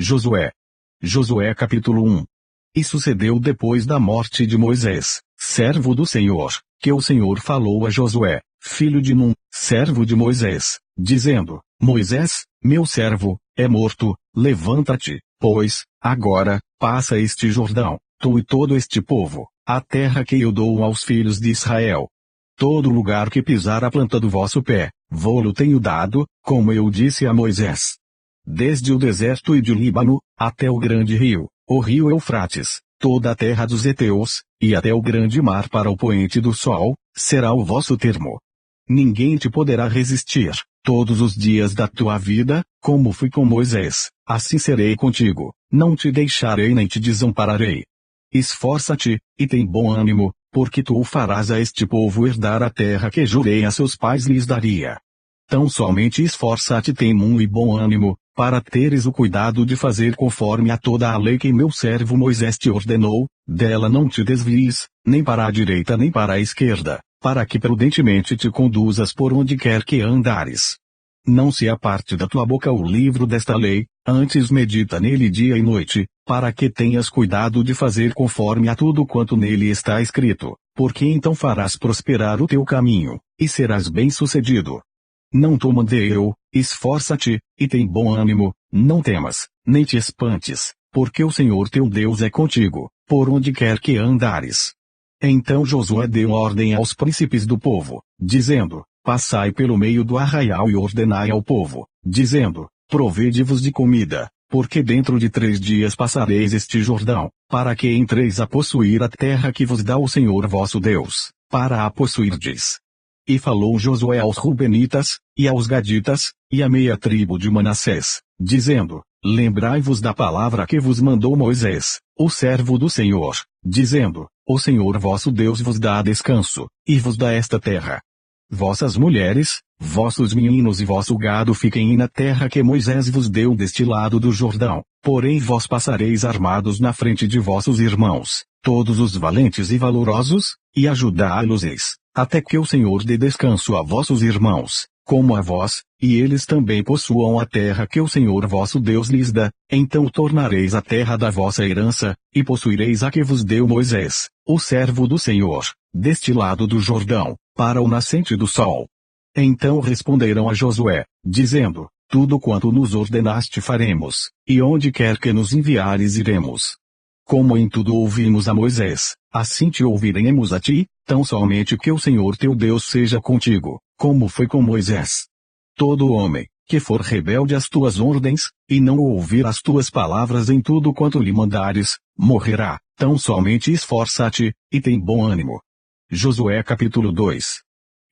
Josué. Josué capítulo 1. E sucedeu depois da morte de Moisés, servo do Senhor, que o Senhor falou a Josué, filho de Num, servo de Moisés, dizendo: Moisés, meu servo, é morto, levanta-te, pois, agora, passa este Jordão, tu e todo este povo, a terra que eu dou aos filhos de Israel. Todo lugar que pisar a planta do vosso pé, vô-lo tenho dado, como eu disse a Moisés. Desde o deserto e de Líbano, até o grande rio, o rio Eufrates, toda a terra dos heteus, e até o grande mar para o poente do sol, será o vosso termo. Ninguém te poderá resistir, todos os dias da tua vida, como fui com Moisés, assim serei contigo, não te deixarei nem te desampararei. Esforça-te, e tem bom ânimo, porque tu farás a este povo herdar a terra que jurei a seus pais lhes daria. Tão somente esforça-te, tem e bom ânimo, para teres o cuidado de fazer conforme a toda a lei que meu servo Moisés te ordenou, dela não te desvies, nem para a direita nem para a esquerda, para que prudentemente te conduzas por onde quer que andares. Não se aparte da tua boca o livro desta lei, antes medita nele dia e noite, para que tenhas cuidado de fazer conforme a tudo quanto nele está escrito, porque então farás prosperar o teu caminho, e serás bem-sucedido. Não te mandei eu, esforça-te, e tem bom ânimo, não temas, nem te espantes, porque o Senhor teu Deus é contigo, por onde quer que andares. Então Josué deu ordem aos príncipes do povo, dizendo: Passai pelo meio do arraial e ordenai ao povo, dizendo: Provede-vos de comida, porque dentro de 3 dias passareis este Jordão, para que entreis a possuir a terra que vos dá o Senhor vosso Deus, para a possuirdes. E falou Josué aos Rubenitas, e aos Gaditas, e à meia tribo de Manassés, dizendo: Lembrai-vos da palavra que vos mandou Moisés, o servo do Senhor, dizendo: O Senhor vosso Deus vos dá descanso, e vos dá esta terra. Vossas mulheres, vossos meninos e vosso gado fiquem na terra que Moisés vos deu deste lado do Jordão, porém vós passareis armados na frente de vossos irmãos, todos os valentes e valorosos, e ajudá-los-eis, até que o Senhor dê descanso a vossos irmãos, como a vós, e eles também possuam a terra que o Senhor vosso Deus lhes dá, então tornareis a terra da vossa herança, e possuireis a que vos deu Moisés, o servo do Senhor, deste lado do Jordão, para o nascente do sol. Então responderam a Josué, dizendo: Tudo quanto nos ordenaste faremos, e onde quer que nos enviares iremos. Como em tudo ouvimos a Moisés, assim te ouviremos a ti, tão somente que o Senhor teu Deus seja contigo, como foi com Moisés. Todo homem, que for rebelde às tuas ordens, e não ouvir as tuas palavras em tudo quanto lhe mandares, morrerá, tão somente esforça-te, e tem bom ânimo. Josué capítulo 2.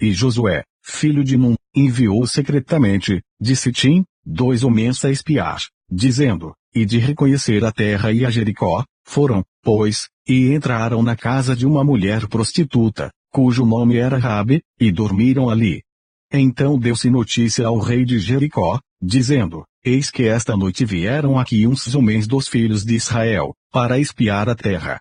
E Josué, filho de Num, enviou secretamente, de Sitim, 2 homens a espiar, dizendo: E de reconhecer a terra e a Jericó, foram, pois, e entraram na casa de uma mulher prostituta, cujo nome era Raabe, e dormiram ali. Então deu-se notícia ao rei de Jericó, dizendo: Eis que esta noite vieram aqui uns homens dos filhos de Israel, para espiar a terra.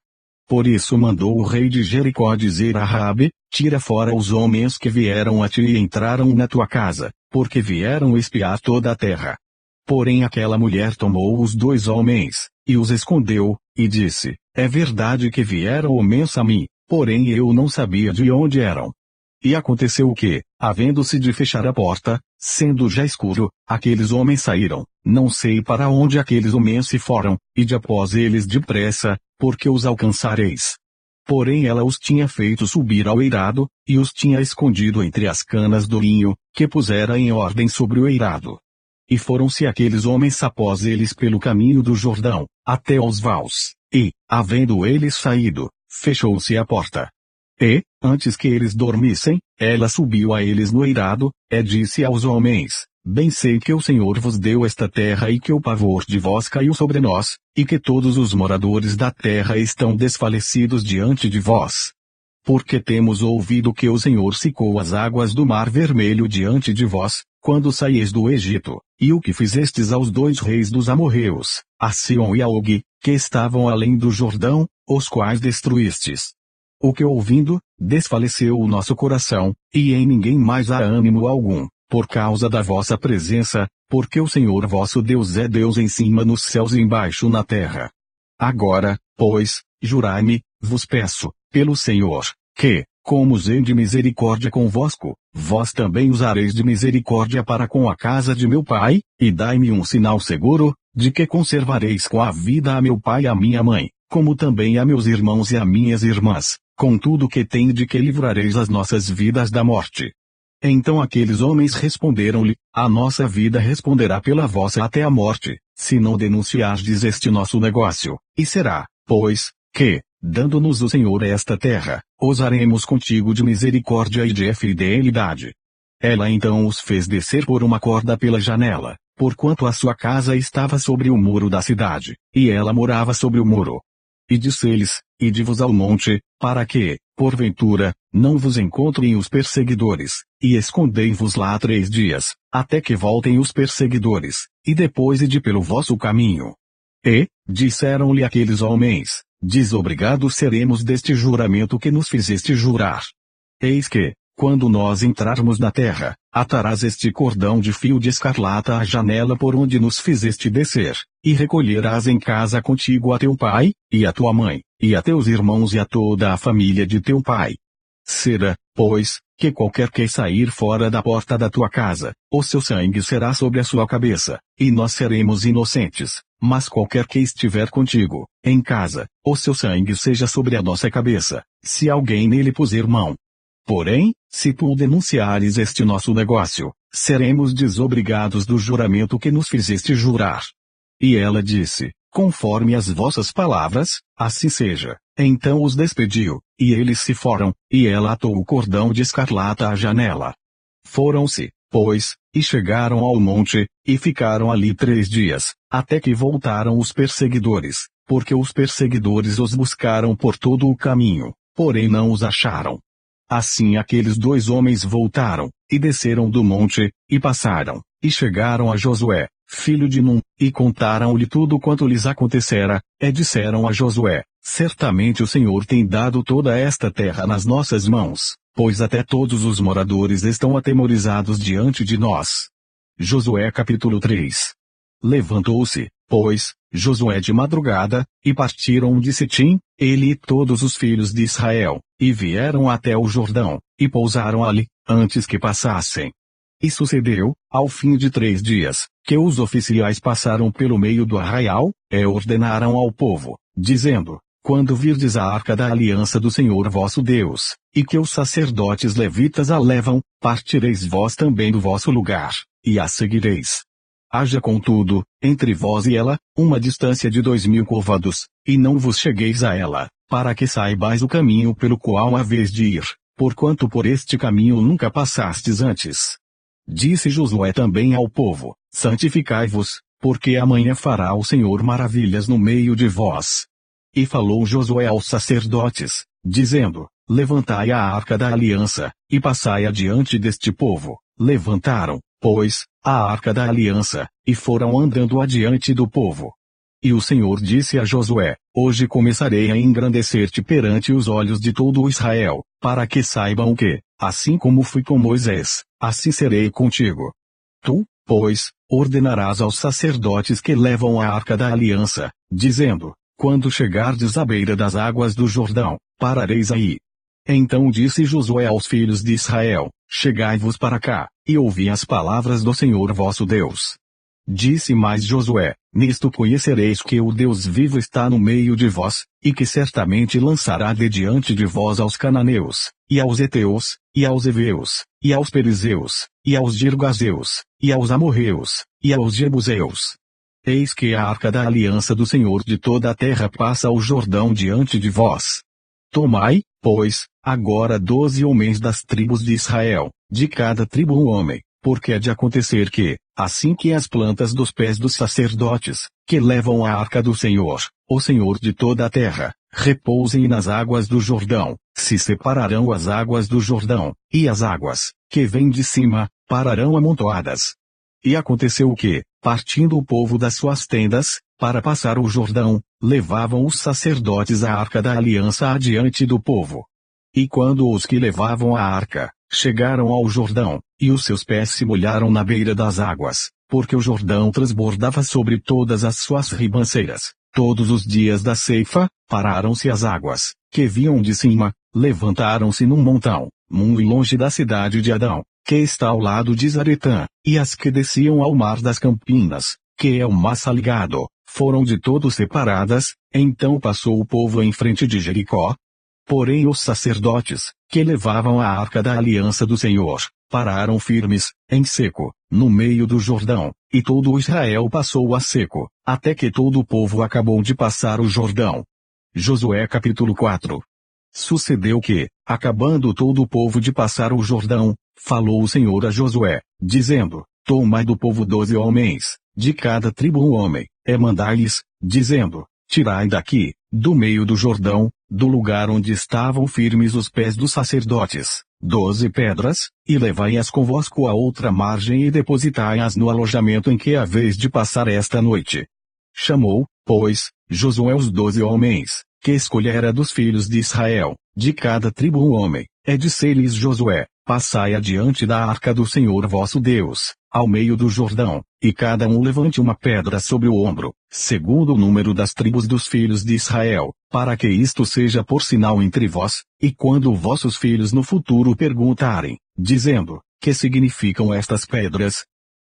Por isso mandou o rei de Jericó dizer a Raabe: Tira fora os homens que vieram a ti e entraram na tua casa, porque vieram espiar toda a terra. Porém aquela mulher tomou os 2 homens, e os escondeu, e disse: É verdade que vieram homens a mim, porém eu não sabia de onde eram. E aconteceu que, havendo-se de fechar a porta, sendo já escuro, aqueles homens saíram, não sei para onde aqueles homens se foram, e de após eles depressa, porque os alcançareis. Porém ela os tinha feito subir ao eirado, e os tinha escondido entre as canas do linho, que pusera em ordem sobre o eirado. E foram-se aqueles homens após eles pelo caminho do Jordão, até aos vales, e, havendo eles saído, fechou-se a porta. E, antes que eles dormissem, ela subiu a eles no eirado, e disse aos homens: Bem sei que o Senhor vos deu esta terra e que o pavor de vós caiu sobre nós, e que todos os moradores da terra estão desfalecidos diante de vós. Porque temos ouvido que o Senhor secou as águas do Mar Vermelho diante de vós, quando saíes do Egito, e o que fizestes aos 2 reis dos amorreus, a Sihon e a Og, que estavam além do Jordão, os quais destruístes. O que ouvindo, desfaleceu o nosso coração, e em ninguém mais há ânimo algum, por causa da vossa presença, porque o Senhor vosso Deus é Deus em cima nos céus e embaixo na terra. Agora, pois, jurai-me, vos peço, pelo Senhor, que, como usei de misericórdia convosco, vós também usareis de misericórdia para com a casa de meu pai, e dai-me um sinal seguro, de que conservareis com a vida a meu pai e a minha mãe, como também a meus irmãos e a minhas irmãs, com tudo que tenho de que livrareis as nossas vidas da morte. Então aqueles homens responderam-lhe, a nossa vida responderá pela vossa até a morte, se não denunciardes este nosso negócio, e será, pois, que, dando-nos o Senhor esta terra, usaremos contigo de misericórdia e de fidelidade. Ela então os fez descer por uma corda pela janela, porquanto a sua casa estava sobre o muro da cidade, e ela morava sobre o muro. E disse-lhes, ide-vos ao monte, para que, porventura, não vos encontrem os perseguidores, e escondei-vos lá 3 dias, até que voltem os perseguidores, e depois ide pelo vosso caminho. E, disseram-lhe aqueles homens, desobrigados seremos deste juramento que nos fizeste jurar. Eis que, quando nós entrarmos na terra, atarás este cordão de fio de escarlata à janela por onde nos fizeste descer, e recolherás em casa contigo a teu pai, e a tua mãe, e a teus irmãos e a toda a família de teu pai. Será, pois, que qualquer que sair fora da porta da tua casa, o seu sangue será sobre a sua cabeça, e nós seremos inocentes, mas qualquer que estiver contigo, em casa, o seu sangue seja sobre a nossa cabeça, se alguém nele puser mão. Porém, se tu denunciares este nosso negócio, seremos desobrigados do juramento que nos fizeste jurar. E ela disse, conforme as vossas palavras, assim seja. Então os despediu, e eles se foram, e ela atou o cordão de escarlata à janela. Foram-se, pois, e chegaram ao monte, e ficaram ali 3 dias, até que voltaram os perseguidores, porque os perseguidores os buscaram por todo o caminho, porém não os acharam. Assim aqueles 2 homens voltaram, e desceram do monte, e passaram, e chegaram a Josué, filho de Num, e contaram-lhe tudo quanto lhes acontecera, e disseram a Josué, certamente o Senhor tem dado toda esta terra nas nossas mãos, pois até todos os moradores estão atemorizados diante de nós. Josué capítulo 3. Levantou-se, pois, Josué de madrugada, e partiram de Sitim, ele e todos os filhos de Israel, e vieram até o Jordão, e pousaram ali, antes que passassem. E sucedeu, ao fim de 3 dias, que os oficiais passaram pelo meio do arraial, e ordenaram ao povo, dizendo, quando virdes a arca da aliança do Senhor vosso Deus, e que os sacerdotes levitas a levam, partireis vós também do vosso lugar, e a seguireis. Haja contudo, entre vós e ela, uma distância de 2000 côvados, e não vos chegueis a ela, para que saibais o caminho pelo qual haveis de ir, porquanto por este caminho nunca passastes antes. Disse Josué também ao povo, santificai-vos, porque amanhã fará o Senhor maravilhas no meio de vós. E falou Josué aos sacerdotes, dizendo, levantai a arca da aliança, e passai adiante deste povo. Levantaram, pois, a arca da aliança, e foram andando adiante do povo. E o Senhor disse a Josué, hoje começarei a engrandecer-te perante os olhos de todo o Israel, para que saibam que, assim como fui com Moisés, assim serei contigo. Tu, pois, ordenarás aos sacerdotes que levam a arca da aliança, dizendo, quando chegardes à beira das águas do Jordão, parareis aí. Então disse Josué aos filhos de Israel, chegai-vos para cá, e ouvi as palavras do Senhor vosso Deus. Disse mais Josué, nisto conhecereis que o Deus vivo está no meio de vós, e que certamente lançará de diante de vós aos cananeus, e aos heteus, e aos heveus, e aos perizeus, e aos girgazeus, e aos amorreus, e aos jebuseus. Eis que a arca da aliança do Senhor de toda a terra passa o Jordão diante de vós. Tomai, pois, agora 12 homens das tribos de Israel, de cada tribo um homem, porque há de acontecer que, assim que as plantas dos pés dos sacerdotes, que levam a arca do Senhor, o Senhor de toda a terra, repousem nas águas do Jordão, se separarão as águas do Jordão, e as águas, que vêm de cima, pararão amontoadas. E aconteceu que, partindo o povo das suas tendas, para passar o Jordão, levavam os sacerdotes a arca da aliança adiante do povo. E quando os que levavam a arca chegaram ao Jordão, e os seus pés se molharam na beira das águas, porque o Jordão transbordava sobre todas as suas ribanceiras. Todos os dias da ceifa, pararam-se as águas, que vinham de cima, levantaram-se num montão, muito longe da cidade de Adão, que está ao lado de Zaretã, e as que desciam ao mar das Campinas, que é o mar salgado, foram de todo separadas. Então passou o povo em frente de Jericó. Porém os sacerdotes, que levavam a arca da aliança do Senhor, pararam firmes, em seco, no meio do Jordão, e todo o Israel passou a seco, até que todo o povo acabou de passar o Jordão. Josué capítulo 4. Sucedeu que, acabando todo o povo de passar o Jordão, falou o Senhor a Josué, dizendo: Tomai do povo 12 homens, de cada tribo um homem, mandai-lhes, dizendo: Tirai daqui, do meio do Jordão, do lugar onde estavam firmes os pés dos sacerdotes, 12 pedras, e levai-as convosco à outra margem e depositai-as no alojamento em que haveis de passar esta noite. Chamou, pois, Josué os 12 homens, que escolhera dos filhos de Israel, de cada tribo um homem, disse-lhes Josué: Passai adiante da arca do Senhor vosso Deus, ao meio do Jordão, e cada um levante uma pedra sobre o ombro, segundo o número das tribos dos filhos de Israel, para que isto seja por sinal entre vós, e quando vossos filhos no futuro perguntarem, dizendo: Que significam estas pedras?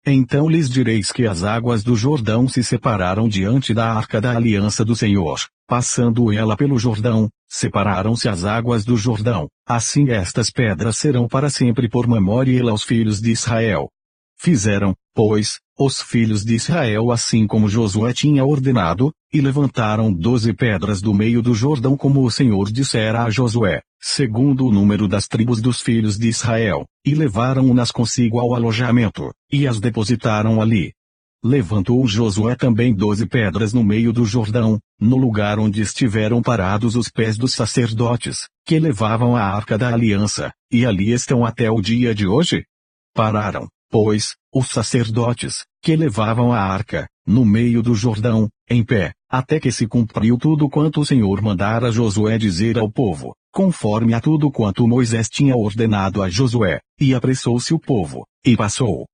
Então lhes direis que as águas do Jordão se separaram diante da arca da aliança do Senhor, passando ela pelo Jordão, separaram-se as águas do Jordão, assim estas pedras serão para sempre por memória aos filhos de Israel. Fizeram, pois, os filhos de Israel assim como Josué tinha ordenado, e levantaram 12 pedras do meio do Jordão como o Senhor dissera a Josué, segundo o número das tribos dos filhos de Israel, e levaram-nas consigo ao alojamento, e as depositaram ali. Levantou Josué também 12 pedras no meio do Jordão, no lugar onde estiveram parados os pés dos sacerdotes, que levavam a arca da aliança, e ali estão até o dia de hoje. Pararam, pois, os sacerdotes, que levavam a arca, no meio do Jordão, em pé, até que se cumpriu tudo quanto o Senhor mandara Josué dizer ao povo, conforme a tudo quanto Moisés tinha ordenado a Josué, e apressou-se o povo, e passou.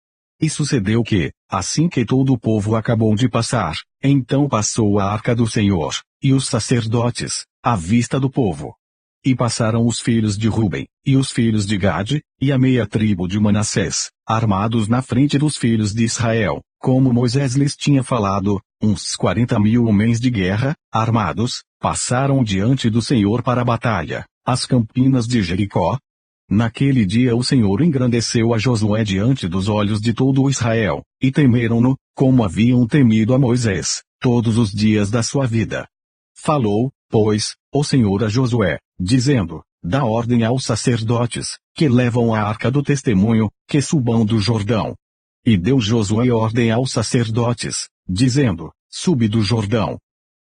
E sucedeu que, assim que todo o povo acabou de passar, então passou a arca do Senhor, e os sacerdotes, à vista do povo. E passaram os filhos de Ruben, e os filhos de Gade, e a meia tribo de Manassés, armados na frente dos filhos de Israel, como Moisés lhes tinha falado, uns 40.000 homens de guerra, armados, passaram diante do Senhor para a batalha, as campinas de Jericó. Naquele dia o Senhor engrandeceu a Josué diante dos olhos de todo o Israel, e temeram-no, como haviam temido a Moisés, todos os dias da sua vida. Falou, pois, o Senhor a Josué, dizendo: Dá ordem aos sacerdotes, que levam a arca do testemunho, que subam do Jordão. E deu Josué ordem aos sacerdotes, dizendo: Subi do Jordão.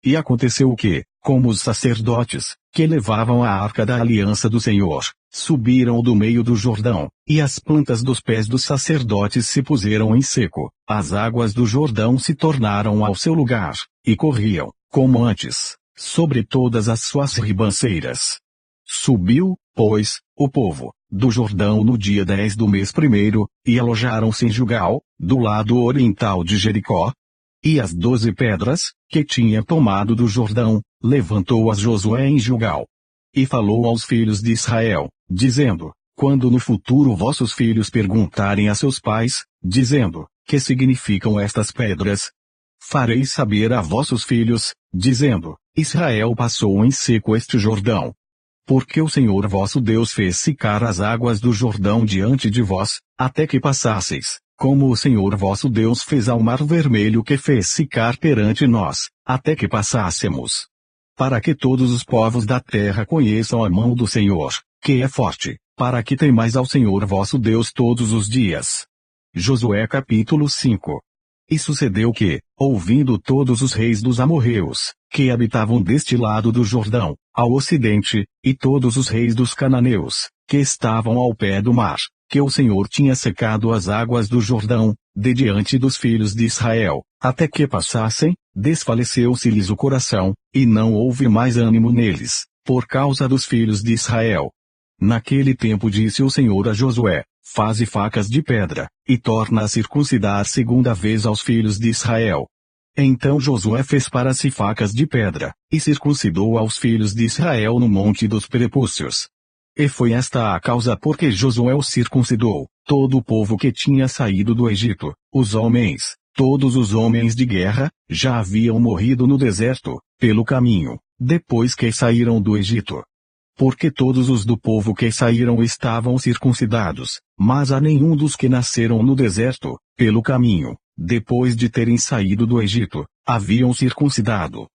E aconteceu que, como os sacerdotes, que levavam a arca da aliança do Senhor, subiram do meio do Jordão, e as plantas dos pés dos sacerdotes se puseram em seco, as águas do Jordão se tornaram ao seu lugar, e corriam, como antes, sobre todas as suas ribanceiras. Subiu, pois, o povo, do Jordão no dia 10 do mês primeiro, e alojaram-se em Gilgal, do lado oriental de Jericó. E as 12 pedras, que tinha tomado do Jordão, levantou-as Josué em Gilgal. E falou aos filhos de Israel, dizendo: Quando no futuro vossos filhos perguntarem a seus pais, dizendo: Que significam estas pedras? Fareis saber a vossos filhos, dizendo: Israel passou em seco este Jordão. Porque o Senhor vosso Deus fez secar as águas do Jordão diante de vós, até que passasseis, como o Senhor vosso Deus fez ao mar vermelho que fez secar perante nós, até que passássemos. Para que todos os povos da terra conheçam a mão do Senhor, que é forte, para que temais ao Senhor vosso Deus todos os dias. Josué capítulo 5. E sucedeu que, ouvindo todos os reis dos amorreus, que habitavam deste lado do Jordão, ao ocidente, e todos os reis dos cananeus, que estavam ao pé do mar, que o Senhor tinha secado as águas do Jordão, de diante dos filhos de Israel, até que passassem, desfaleceu-se-lhes o coração, e não houve mais ânimo neles, por causa dos filhos de Israel. Naquele tempo disse o Senhor a Josué: faze facas de pedra, e torna a circuncidar segunda vez aos filhos de Israel. Então Josué fez para si facas de pedra, e circuncidou aos filhos de Israel no monte dos prepúcios. E foi esta a causa porque Josué os circuncidou, todo o povo que tinha saído do Egito, os homens, todos os homens de guerra, já haviam morrido no deserto, pelo caminho, depois que saíram do Egito. Porque todos os do povo que saíram estavam circuncidados, mas a nenhum dos que nasceram no deserto, pelo caminho, depois de terem saído do Egito, haviam circuncidado.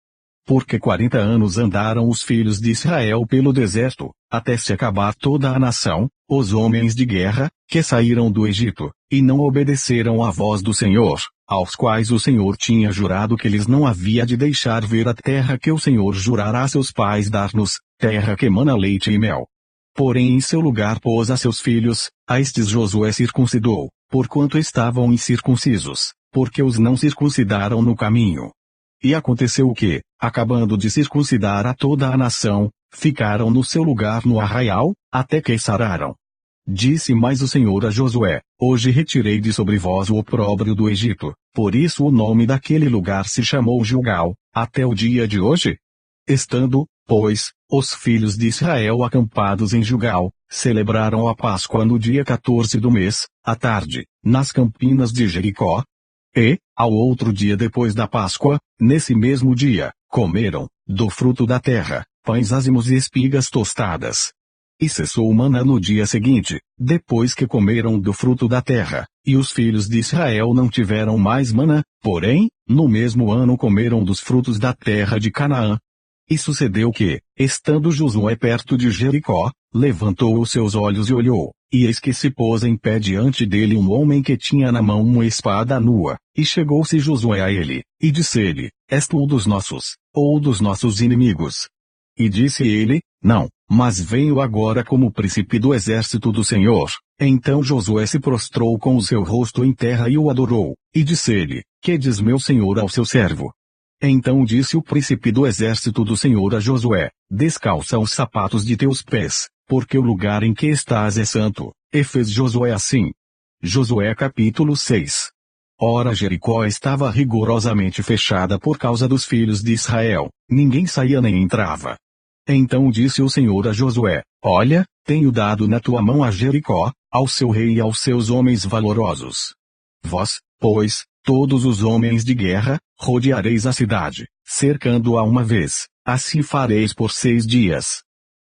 Porque 40 anos andaram os filhos de Israel pelo deserto, até se acabar toda a nação, os homens de guerra, que saíram do Egito, e não obedeceram à voz do Senhor, aos quais o Senhor tinha jurado que lhes não havia de deixar ver a terra que o Senhor jurara a seus pais dar-nos, terra que mana leite e mel. Porém em seu lugar pôs a seus filhos, a estes Josué circuncidou, porquanto estavam incircuncisos, porque os não circuncidaram no caminho. E aconteceu que, acabando de circuncidar a toda a nação, ficaram no seu lugar no arraial, até que sararam. Disse mais o Senhor a Josué: hoje retirei de sobre vós o opróbrio do Egito, por isso o nome daquele lugar se chamou Gilgal, até o dia de hoje. Estando, pois, os filhos de Israel acampados em Gilgal, celebraram a Páscoa no dia 14 do mês, à tarde, nas campinas de Jericó. E, ao outro dia depois da Páscoa, nesse mesmo dia, comeram, do fruto da terra, pães ázimos e espigas tostadas. E cessou o maná no dia seguinte, depois que comeram do fruto da terra, e os filhos de Israel não tiveram mais maná, porém, no mesmo ano comeram dos frutos da terra de Canaã. E sucedeu que, estando Josué perto de Jericó, levantou os seus olhos e olhou, e eis que se pôs em pé diante dele um homem que tinha na mão uma espada nua, e chegou-se Josué a ele, e disse-lhe: és tu um dos nossos, ou dos nossos inimigos? E disse ele: não, mas venho agora como príncipe do exército do Senhor. Então Josué se prostrou com o seu rosto em terra e o adorou, e disse-lhe: que diz meu senhor ao seu servo? Então disse o príncipe do exército do Senhor a Josué: descalça os sapatos de teus pés, porque o lugar em que estás é santo. E fez Josué assim. Josué capítulo 6. Ora Jericó estava rigorosamente fechada por causa dos filhos de Israel, ninguém saía nem entrava. Então disse o Senhor a Josué: olha, tenho dado na tua mão a Jericó, ao seu rei e aos seus homens valorosos. Vós, pois, todos os homens de guerra, rodeareis a cidade, cercando-a uma vez, assim fareis por 6 dias.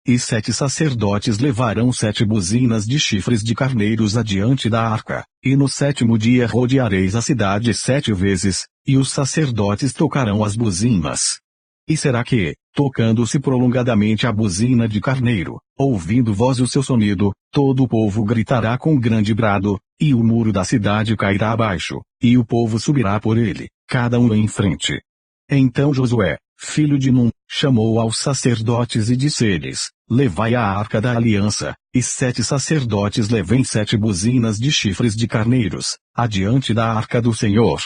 E 7 sacerdotes levarão 7 buzinas de chifres de carneiros adiante da arca, e no 7º dia rodeareis a cidade 7 vezes, e os sacerdotes tocarão as buzinas. E será que, tocando-se prolongadamente a buzina de carneiro, ouvindo vós o seu sonido, todo o povo gritará com grande brado, e o muro da cidade cairá abaixo, e o povo subirá por ele, cada um em frente. Então Josué, filho de Num, chamou aos sacerdotes e disse-lhes: levai a arca da aliança, e 7 sacerdotes levem 7 buzinas de chifres de carneiros, adiante da arca do Senhor.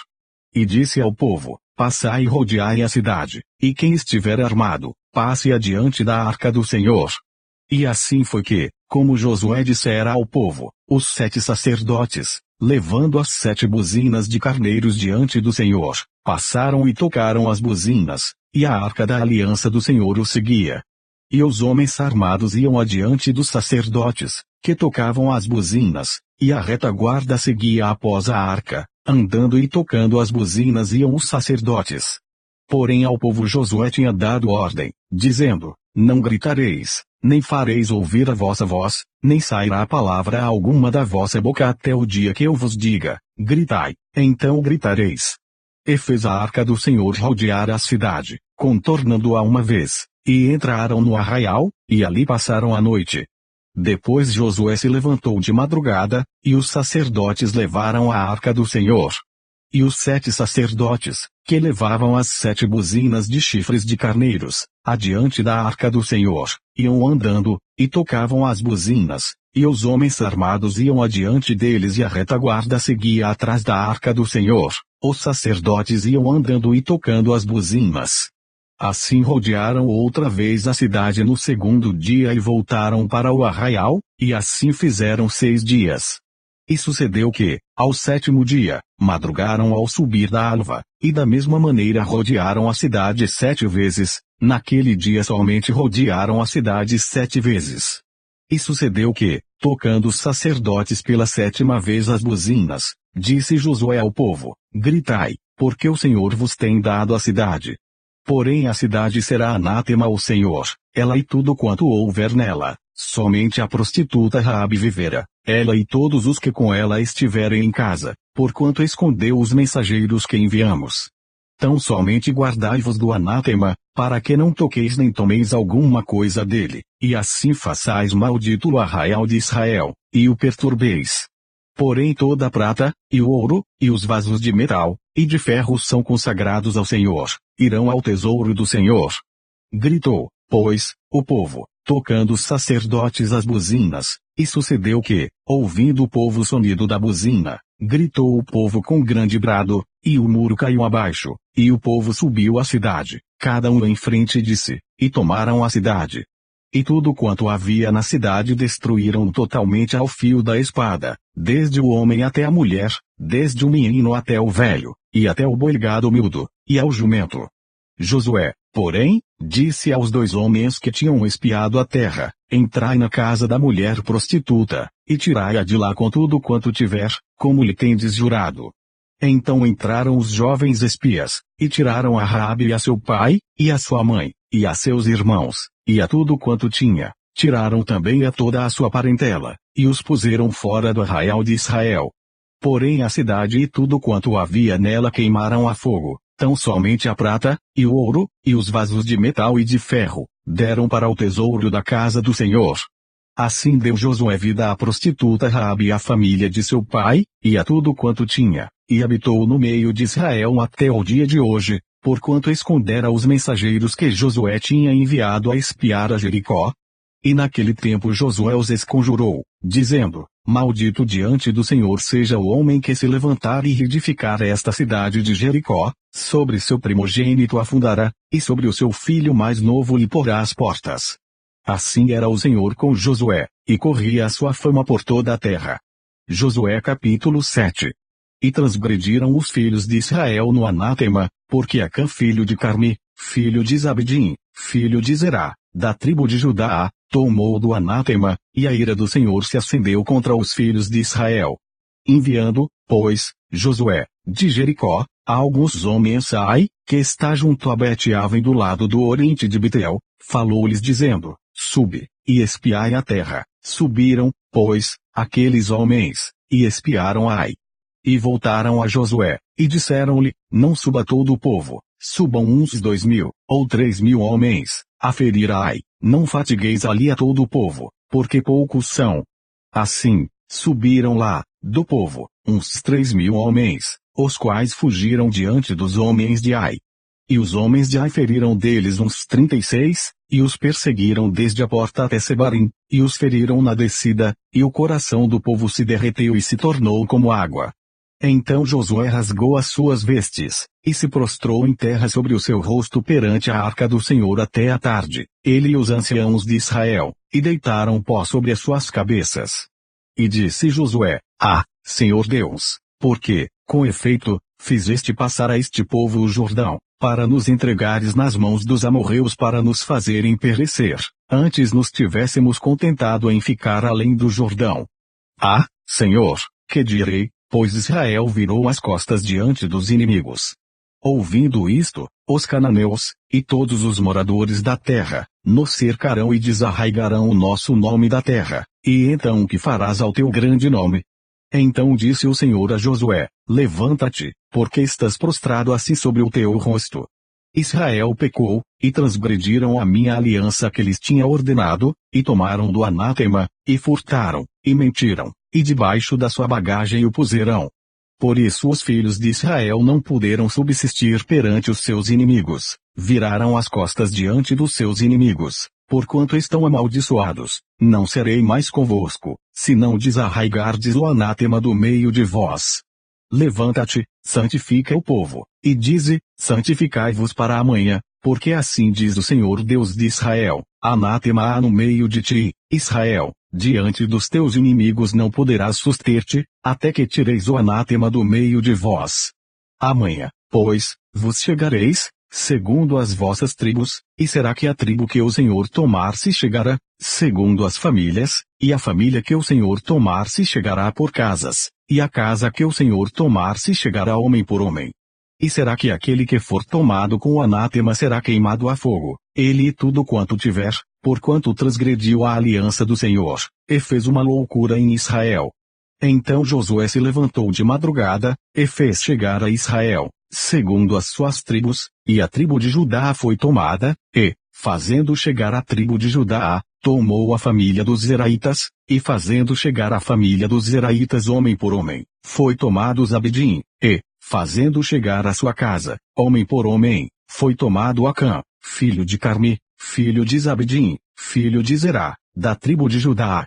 E disse ao povo: passai e rodeai a cidade, e quem estiver armado, passe adiante da arca do Senhor. E assim foi que, como Josué dissera ao povo, os 7 sacerdotes, levando as 7 buzinas de carneiros diante do Senhor, passaram e tocaram as buzinas, e a arca da aliança do Senhor os seguia. E os homens armados iam adiante dos sacerdotes, que tocavam as buzinas, e a retaguarda seguia após a arca, andando e tocando as buzinas iam os sacerdotes. Porém ao povo Josué tinha dado ordem, dizendo: não gritareis, nem fareis ouvir a vossa voz, nem sairá palavra alguma da vossa boca até o dia que eu vos diga: gritai, então gritareis. E fez a arca do Senhor rodear a cidade, contornando-a uma vez, e entraram no arraial, e ali passaram a noite. Depois Josué se levantou de madrugada, e os sacerdotes levaram a arca do Senhor. E os 7 sacerdotes, que levavam as 7 buzinas de chifres de carneiros, adiante da arca do Senhor, iam andando, e tocavam as buzinas, e os homens armados iam adiante deles e a retaguarda seguia atrás da arca do Senhor. Os sacerdotes iam andando e tocando as buzinas. Assim rodearam outra vez a cidade no segundo dia e voltaram para o arraial, e assim fizeram 6 dias. E sucedeu que, ao 7º dia, madrugaram ao subir da alva, e da mesma maneira rodearam a cidade 7 vezes, naquele dia somente rodearam a cidade 7 vezes. E sucedeu que, tocando os sacerdotes pela 7ª vez as buzinas, disse Josué ao povo: gritai, porque o Senhor vos tem dado a cidade. Porém a cidade será anátema ao Senhor, ela e tudo quanto houver nela. Somente a prostituta Raabe viverá, ela e todos os que com ela estiverem em casa, porquanto escondeu os mensageiros que enviamos. Tão somente guardai-vos do anátema, para que não toqueis nem tomeis alguma coisa dele, e assim façais maldito o arraial de Israel, e o perturbeis. Porém toda a prata, e o ouro, e os vasos de metal, e de ferro são consagrados ao Senhor, irão ao tesouro do Senhor. Gritou, pois, o povo, tocando os sacerdotes as buzinas, e sucedeu que, ouvindo o povo o sonido da buzina, gritou o povo com grande brado, e o muro caiu abaixo, e o povo subiu à cidade, cada um em frente de si, e tomaram a cidade. E tudo quanto havia na cidade destruíram totalmente ao fio da espada, desde o homem até a mulher, desde o menino até o velho, e até o boi gado miúdo, e ao jumento. Josué, porém, disse aos 2 homens que tinham espiado a terra: entrai na casa da mulher prostituta, e tirai-a de lá com tudo quanto tiver, como lhe tendes jurado. Então entraram os jovens espias, e tiraram a Raabe e a seu pai, e a sua mãe, e a seus irmãos, e a tudo quanto tinha. Tiraram também a toda a sua parentela, e os puseram fora do arraial de Israel. Porém a cidade e tudo quanto havia nela queimaram a fogo, tão somente a prata, e o ouro, e os vasos de metal e de ferro, deram para o tesouro da casa do Senhor. Assim deu Josué vida à prostituta Raabe e à família de seu pai, e a tudo quanto tinha, e habitou no meio de Israel até o dia de hoje, porquanto escondera os mensageiros que Josué tinha enviado a espiar a Jericó. E naquele tempo Josué os esconjurou, dizendo: maldito diante do Senhor seja o homem que se levantar e reedificar esta cidade de Jericó, sobre seu primogênito a fundará, e sobre o seu filho mais novo lhe porá as portas. Assim era o Senhor com Josué, e corria a sua fama por toda a terra. Josué capítulo 7. E transgrediram os filhos de Israel no anátema, porque Acã filho de Carmi, filho de Zabedim, filho de Zerá, da tribo de Judá, tomou do anátema, e a ira do Senhor se acendeu contra os filhos de Israel. Enviando, pois, Josué, de Jericó, a alguns homens a Ai, que está junto a Bet-Aven do lado do oriente de Betel, falou-lhes dizendo: sube, e espiai a terra. Subiram, pois, aqueles homens, e espiaram a Ai. E voltaram a Josué, e disseram-lhe: não suba todo o povo, subam uns 2.000, ou 3.000 homens, a ferir a Ai, não fatigueis ali a todo o povo, porque poucos são. Assim, subiram lá, do povo, uns 3.000 homens, os quais fugiram diante dos homens de Ai. E os homens de Ai feriram deles uns 36, e os perseguiram desde a porta até Sebarim, e os feriram na descida, e o coração do povo se derreteu e se tornou como água. Então Josué rasgou as suas vestes, e se prostrou em terra sobre o seu rosto perante a arca do Senhor até a tarde, ele e os anciãos de Israel, e deitaram pó sobre as suas cabeças. E disse Josué: Senhor Deus, porque, com efeito, fizeste passar a este povo o Jordão, para nos entregares nas mãos dos amorreus para nos fazerem perecer, antes nos tivéssemos contentado em ficar além do Jordão. Senhor, que direi? Pois Israel virou as costas diante dos inimigos. Ouvindo isto, os cananeus, e todos os moradores da terra, nos cercarão e desarraigarão o nosso nome da terra, e então que farás ao teu grande nome? Então disse o Senhor a Josué: levanta-te, porque estás prostrado assim sobre o teu rosto. Israel pecou, e transgrediram a minha aliança que lhes tinha ordenado, e tomaram do anátema, e furtaram, e mentiram, e debaixo da sua bagagem o puseram. Por isso os filhos de Israel não puderam subsistir perante os seus inimigos, viraram as costas diante dos seus inimigos, porquanto estão amaldiçoados. Não serei mais convosco, se não desarraigardes o anátema do meio de vós. Levanta-te, santifica o povo, e dize: santificai-vos para amanhã, porque assim diz o Senhor Deus de Israel: anátema há no meio de ti, Israel, diante dos teus inimigos não poderás suster-te, até que tireis o anátema do meio de vós. Amanhã, pois, vos chegareis, segundo as vossas tribos, e será que a tribo que o Senhor tomar se chegará, segundo as famílias, e a família que o Senhor tomar se chegará por casas, e a casa que o Senhor tomar se chegará homem por homem. E será que aquele que for tomado com o anátema será queimado a fogo, ele e tudo quanto tiver, porquanto transgrediu a aliança do Senhor, e fez uma loucura em Israel. Então Josué se levantou de madrugada, e fez chegar a Israel, segundo as suas tribos, e a tribo de Judá foi tomada, e, fazendo chegar a tribo de Judá, tomou a família dos Zeraitas, e fazendo chegar a família dos Zeraitas homem por homem, foi tomado Zabidim, e, fazendo chegar a sua casa, homem por homem, foi tomado Acã, filho de Carmi, filho de Zabidim, filho de Zerá, da tribo de Judá.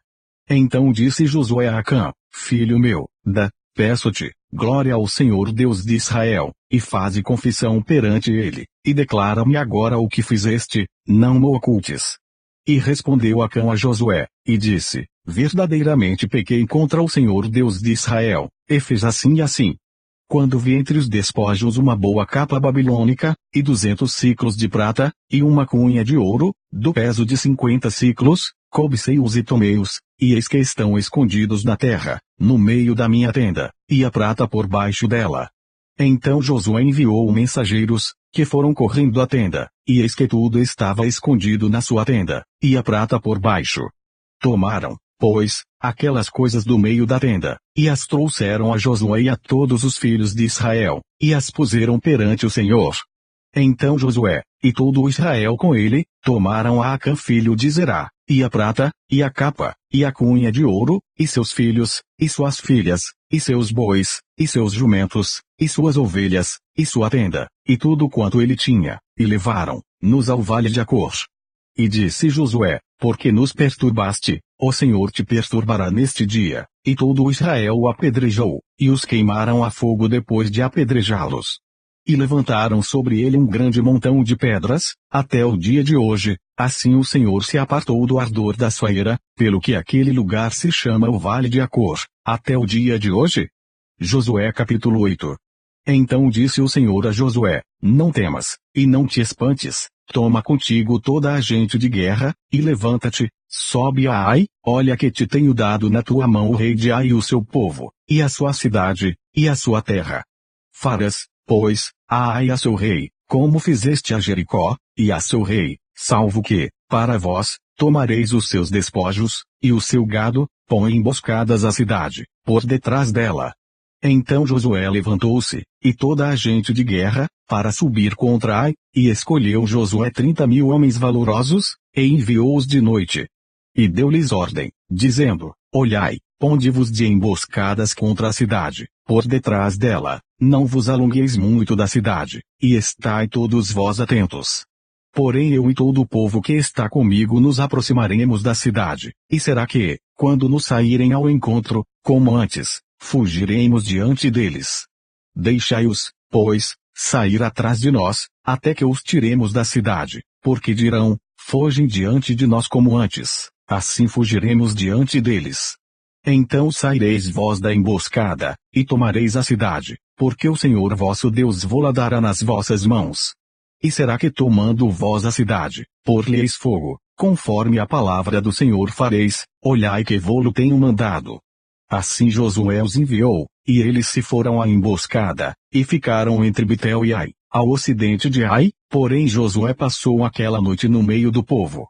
Então disse Josué a Acã: filho meu, peço-te, glória ao Senhor Deus de Israel, e faze confissão perante ele, e declara-me agora o que fizeste, não me ocultes. E respondeu Acã a Josué, e disse: verdadeiramente pequei contra o Senhor Deus de Israel, e fiz assim e assim. Quando vi entre os despojos uma boa capa babilônica, e 200 siclos de prata, e uma cunha de ouro, do peso de 50 siclos, cobicei-os e tomei-os, e eis que estão escondidos na terra, no meio da minha tenda, e a prata por baixo dela. Então Josué enviou mensageiros, que foram correndo à tenda, e eis que tudo estava escondido na sua tenda, e a prata por baixo. Tomaram, pois, aquelas coisas do meio da tenda, e as trouxeram a Josué e a todos os filhos de Israel, e as puseram perante o Senhor. Então Josué, e todo o Israel com ele, tomaram a Acã filho de Zerá, e a prata, e a capa, e a cunha de ouro, e seus filhos, e suas filhas, e seus bois, e seus jumentos, e suas ovelhas, e sua tenda, e tudo quanto ele tinha, e levaram-nos ao vale de Acor. E disse Josué: porque nos perturbaste, o Senhor te perturbará neste dia. E todo o Israel o apedrejou, e os queimaram a fogo depois de apedrejá-los. E levantaram sobre ele um grande montão de pedras, até o dia de hoje, assim o Senhor se apartou do ardor da sua ira, pelo que aquele lugar se chama o Vale de Acor, até o dia de hoje. Josué capítulo 8. Então disse o Senhor a Josué: não temas, e não te espantes, toma contigo toda a gente de guerra, e levanta-te, sobe a Ai, olha que te tenho dado na tua mão o rei de Ai e o seu povo, e a sua cidade, e a sua terra. Farás, pois, a Ai a seu rei, como fizeste a Jericó, e a seu rei, salvo que, para vós, tomareis os seus despojos, e o seu gado, põe emboscadas à cidade, por detrás dela. Então Josué levantou-se, e toda a gente de guerra, para subir contra Ai, e escolheu Josué 30.000 homens valorosos, e enviou-os de noite. E deu-lhes ordem, dizendo: olhai, ponde-vos de emboscadas contra a cidade, por detrás dela, não vos alongueis muito da cidade, e estai todos vós atentos. Porém eu e todo o povo que está comigo nos aproximaremos da cidade, e será que, quando nos saírem ao encontro, como antes, fugiremos diante deles. Deixai-os, pois, sair atrás de nós, até que os tiremos da cidade, porque dirão: fogem diante de nós como antes, assim fugiremos diante deles. Então saireis vós da emboscada, e tomareis a cidade, porque o Senhor vosso Deus vô-la dará nas vossas mãos. E será que tomando vós a cidade, por-lhes fogo, conforme a palavra do Senhor fareis, olhai que vô-lo tenho mandado. Assim Josué os enviou, e eles se foram à emboscada, e ficaram entre Betel e Ai, ao ocidente de Ai, porém Josué passou aquela noite no meio do povo.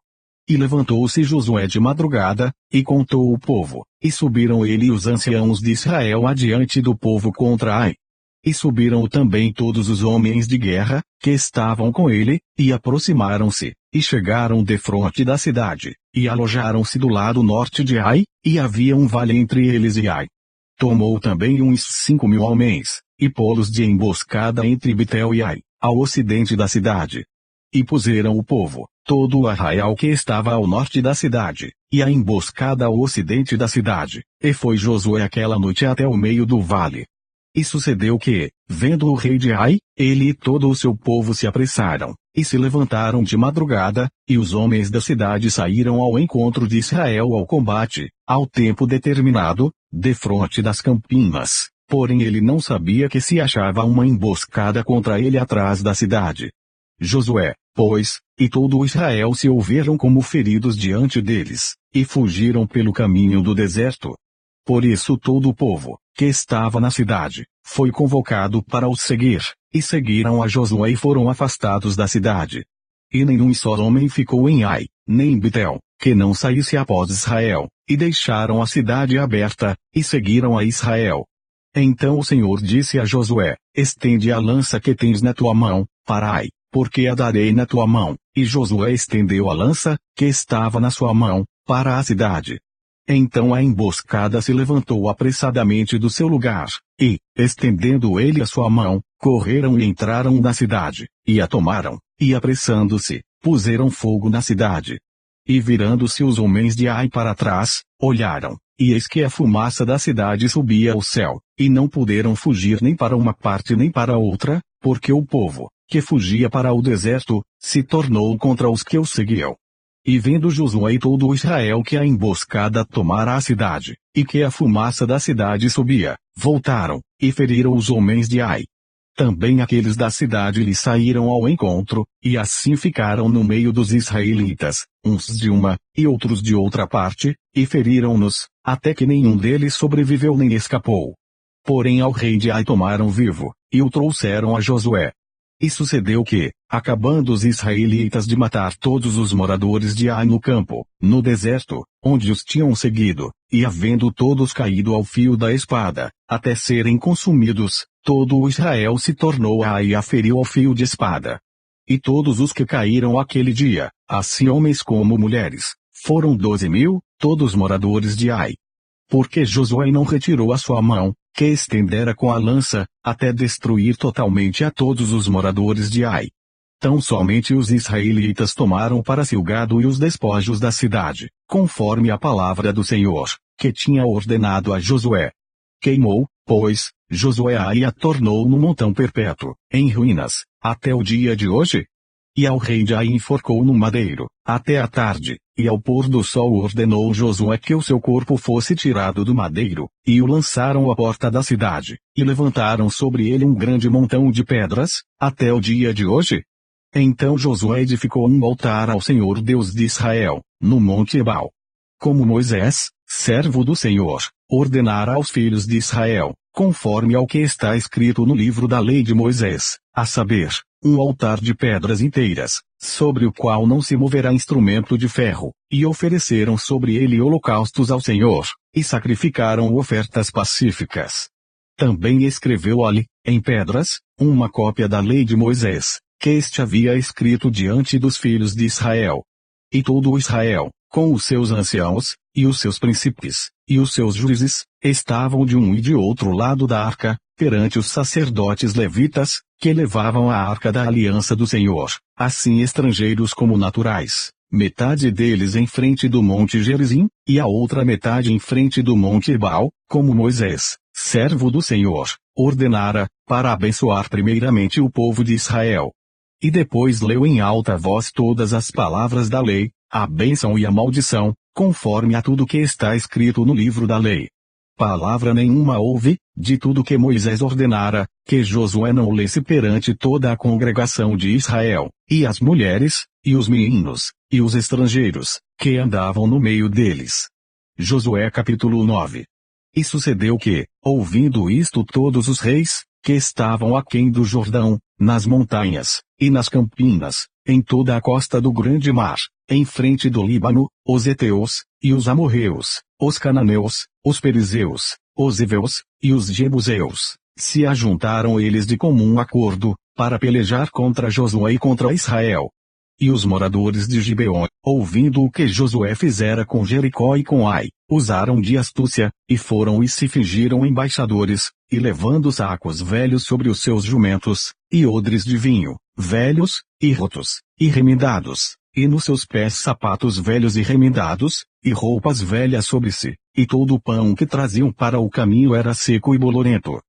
E levantou-se Josué de madrugada, e contou o povo, e subiram ele e os anciãos de Israel adiante do povo contra Ai. E subiram também todos os homens de guerra, que estavam com ele, e aproximaram-se, e chegaram defronte da cidade, e alojaram-se do lado norte de Ai, e havia um vale entre eles e Ai. Tomou também uns 5.000 homens, e pô-los de emboscada entre Betel e Ai, ao ocidente da cidade. E puseram o povo, todo o arraial que estava ao norte da cidade, e a emboscada ao ocidente da cidade, e foi Josué aquela noite até o meio do vale. E sucedeu que, vendo o rei de Ai, ele e todo o seu povo se apressaram, E se levantaram de madrugada, e os homens da cidade saíram ao encontro de Israel ao combate, ao tempo determinado, defronte das campinas, porém ele não sabia que se achava uma emboscada contra ele atrás da cidade. Josué, pois, e todo Israel se houveram como feridos diante deles, e fugiram pelo caminho do deserto. Por isso todo o povo, que estava na cidade, foi convocado para os seguir, e seguiram a Josué e foram afastados da cidade. E nenhum só homem ficou em Ai, nem em Betel, que não saísse após Israel, e deixaram a cidade aberta, e seguiram a Israel. Então o Senhor disse a Josué, estende a lança que tens na tua mão, para Ai, porque a darei na tua mão. E Josué estendeu a lança, que estava na sua mão, para a cidade. Então a emboscada se levantou apressadamente do seu lugar, e, estendendo ele a sua mão, correram e entraram na cidade, e a tomaram, e apressando-se, puseram fogo na cidade. E virando-se os homens de Ai para trás, olharam, e eis que a fumaça da cidade subia ao céu, e não puderam fugir nem para uma parte nem para outra, porque o povo, que fugia para o deserto, se tornou contra os que o seguiam. E vendo Josué e todo Israel que a emboscada tomara a cidade, e que a fumaça da cidade subia, voltaram, e feriram os homens de Ai. Também aqueles da cidade lhe saíram ao encontro, e assim ficaram no meio dos israelitas, uns de uma, e outros de outra parte, e feriram-nos, até que nenhum deles sobreviveu nem escapou. Porém ao rei de Ai tomaram vivo, e o trouxeram a Josué. E sucedeu que, acabando os israelitas de matar todos os moradores de Ai no campo, no deserto, onde os tinham seguido, e havendo todos caído ao fio da espada, até serem consumidos, todo o Israel se tornou a Ai e a feriu ao fio de espada. E todos os que caíram aquele dia, assim homens como mulheres, foram 12.000, todos moradores de Ai. Porque Josué não retirou a sua mão, que estendera com a lança, até destruir totalmente a todos os moradores de Ai. Tão somente os israelitas tomaram para si o gado e os despojos da cidade, conforme a palavra do Senhor, que tinha ordenado a Josué. Queimou, pois, Josué Ai e a tornou no montão perpétuo, em ruínas, até o dia de hoje. E ao rei de Ai enforcou no madeiro, até a tarde, e ao pôr do sol ordenou Josué que o seu corpo fosse tirado do madeiro, e o lançaram à porta da cidade, e levantaram sobre ele um grande montão de pedras, até o dia de hoje. Então Josué edificou um altar ao Senhor Deus de Israel, no monte Ebal. Como Moisés, servo do Senhor, ordenara aos filhos de Israel, conforme ao que está escrito no livro da lei de Moisés, a saber, um altar de pedras inteiras, sobre o qual não se moverá instrumento de ferro, e ofereceram sobre ele holocaustos ao Senhor, e sacrificaram ofertas pacíficas. Também escreveu ali, em pedras, uma cópia da lei de Moisés, que este havia escrito diante dos filhos de Israel. E todo o Israel, com os seus anciãos, e os seus príncipes, e os seus juízes, estavam de um e de outro lado da arca, perante os sacerdotes levitas, que levavam a arca da aliança do Senhor, assim estrangeiros como naturais, metade deles em frente do monte Gerizim, e a outra metade em frente do monte Ebal, como Moisés, servo do Senhor, ordenara, para abençoar primeiramente o povo de Israel. E depois leu em alta voz todas as palavras da lei, a bênção e a maldição, conforme a tudo que está escrito no livro da lei. Palavra nenhuma houve, de tudo que Moisés ordenara, que Josué não lesse perante toda a congregação de Israel, e as mulheres, e os meninos, e os estrangeiros, que andavam no meio deles. Josué capítulo 9. E sucedeu que, ouvindo isto todos os reis, que estavam aquém do Jordão, nas montanhas, e nas campinas, em toda a costa do grande mar, em frente do Líbano, os heteus, e os amorreus, os cananeus, os perizeus, os heveus, e os jebuseus, se ajuntaram eles de comum acordo, para pelejar contra Josué e contra Israel. E os moradores de Gibeon, ouvindo o que Josué fizera com Jericó e com Ai, usaram de astúcia, e foram e se fingiram embaixadores, e levando sacos velhos sobre os seus jumentos, e odres de vinho, velhos, e rotos, e remendados, e nos seus pés sapatos velhos e remendados, e roupas velhas sobre si, e todo o pão que traziam para o caminho era seco e bolorento.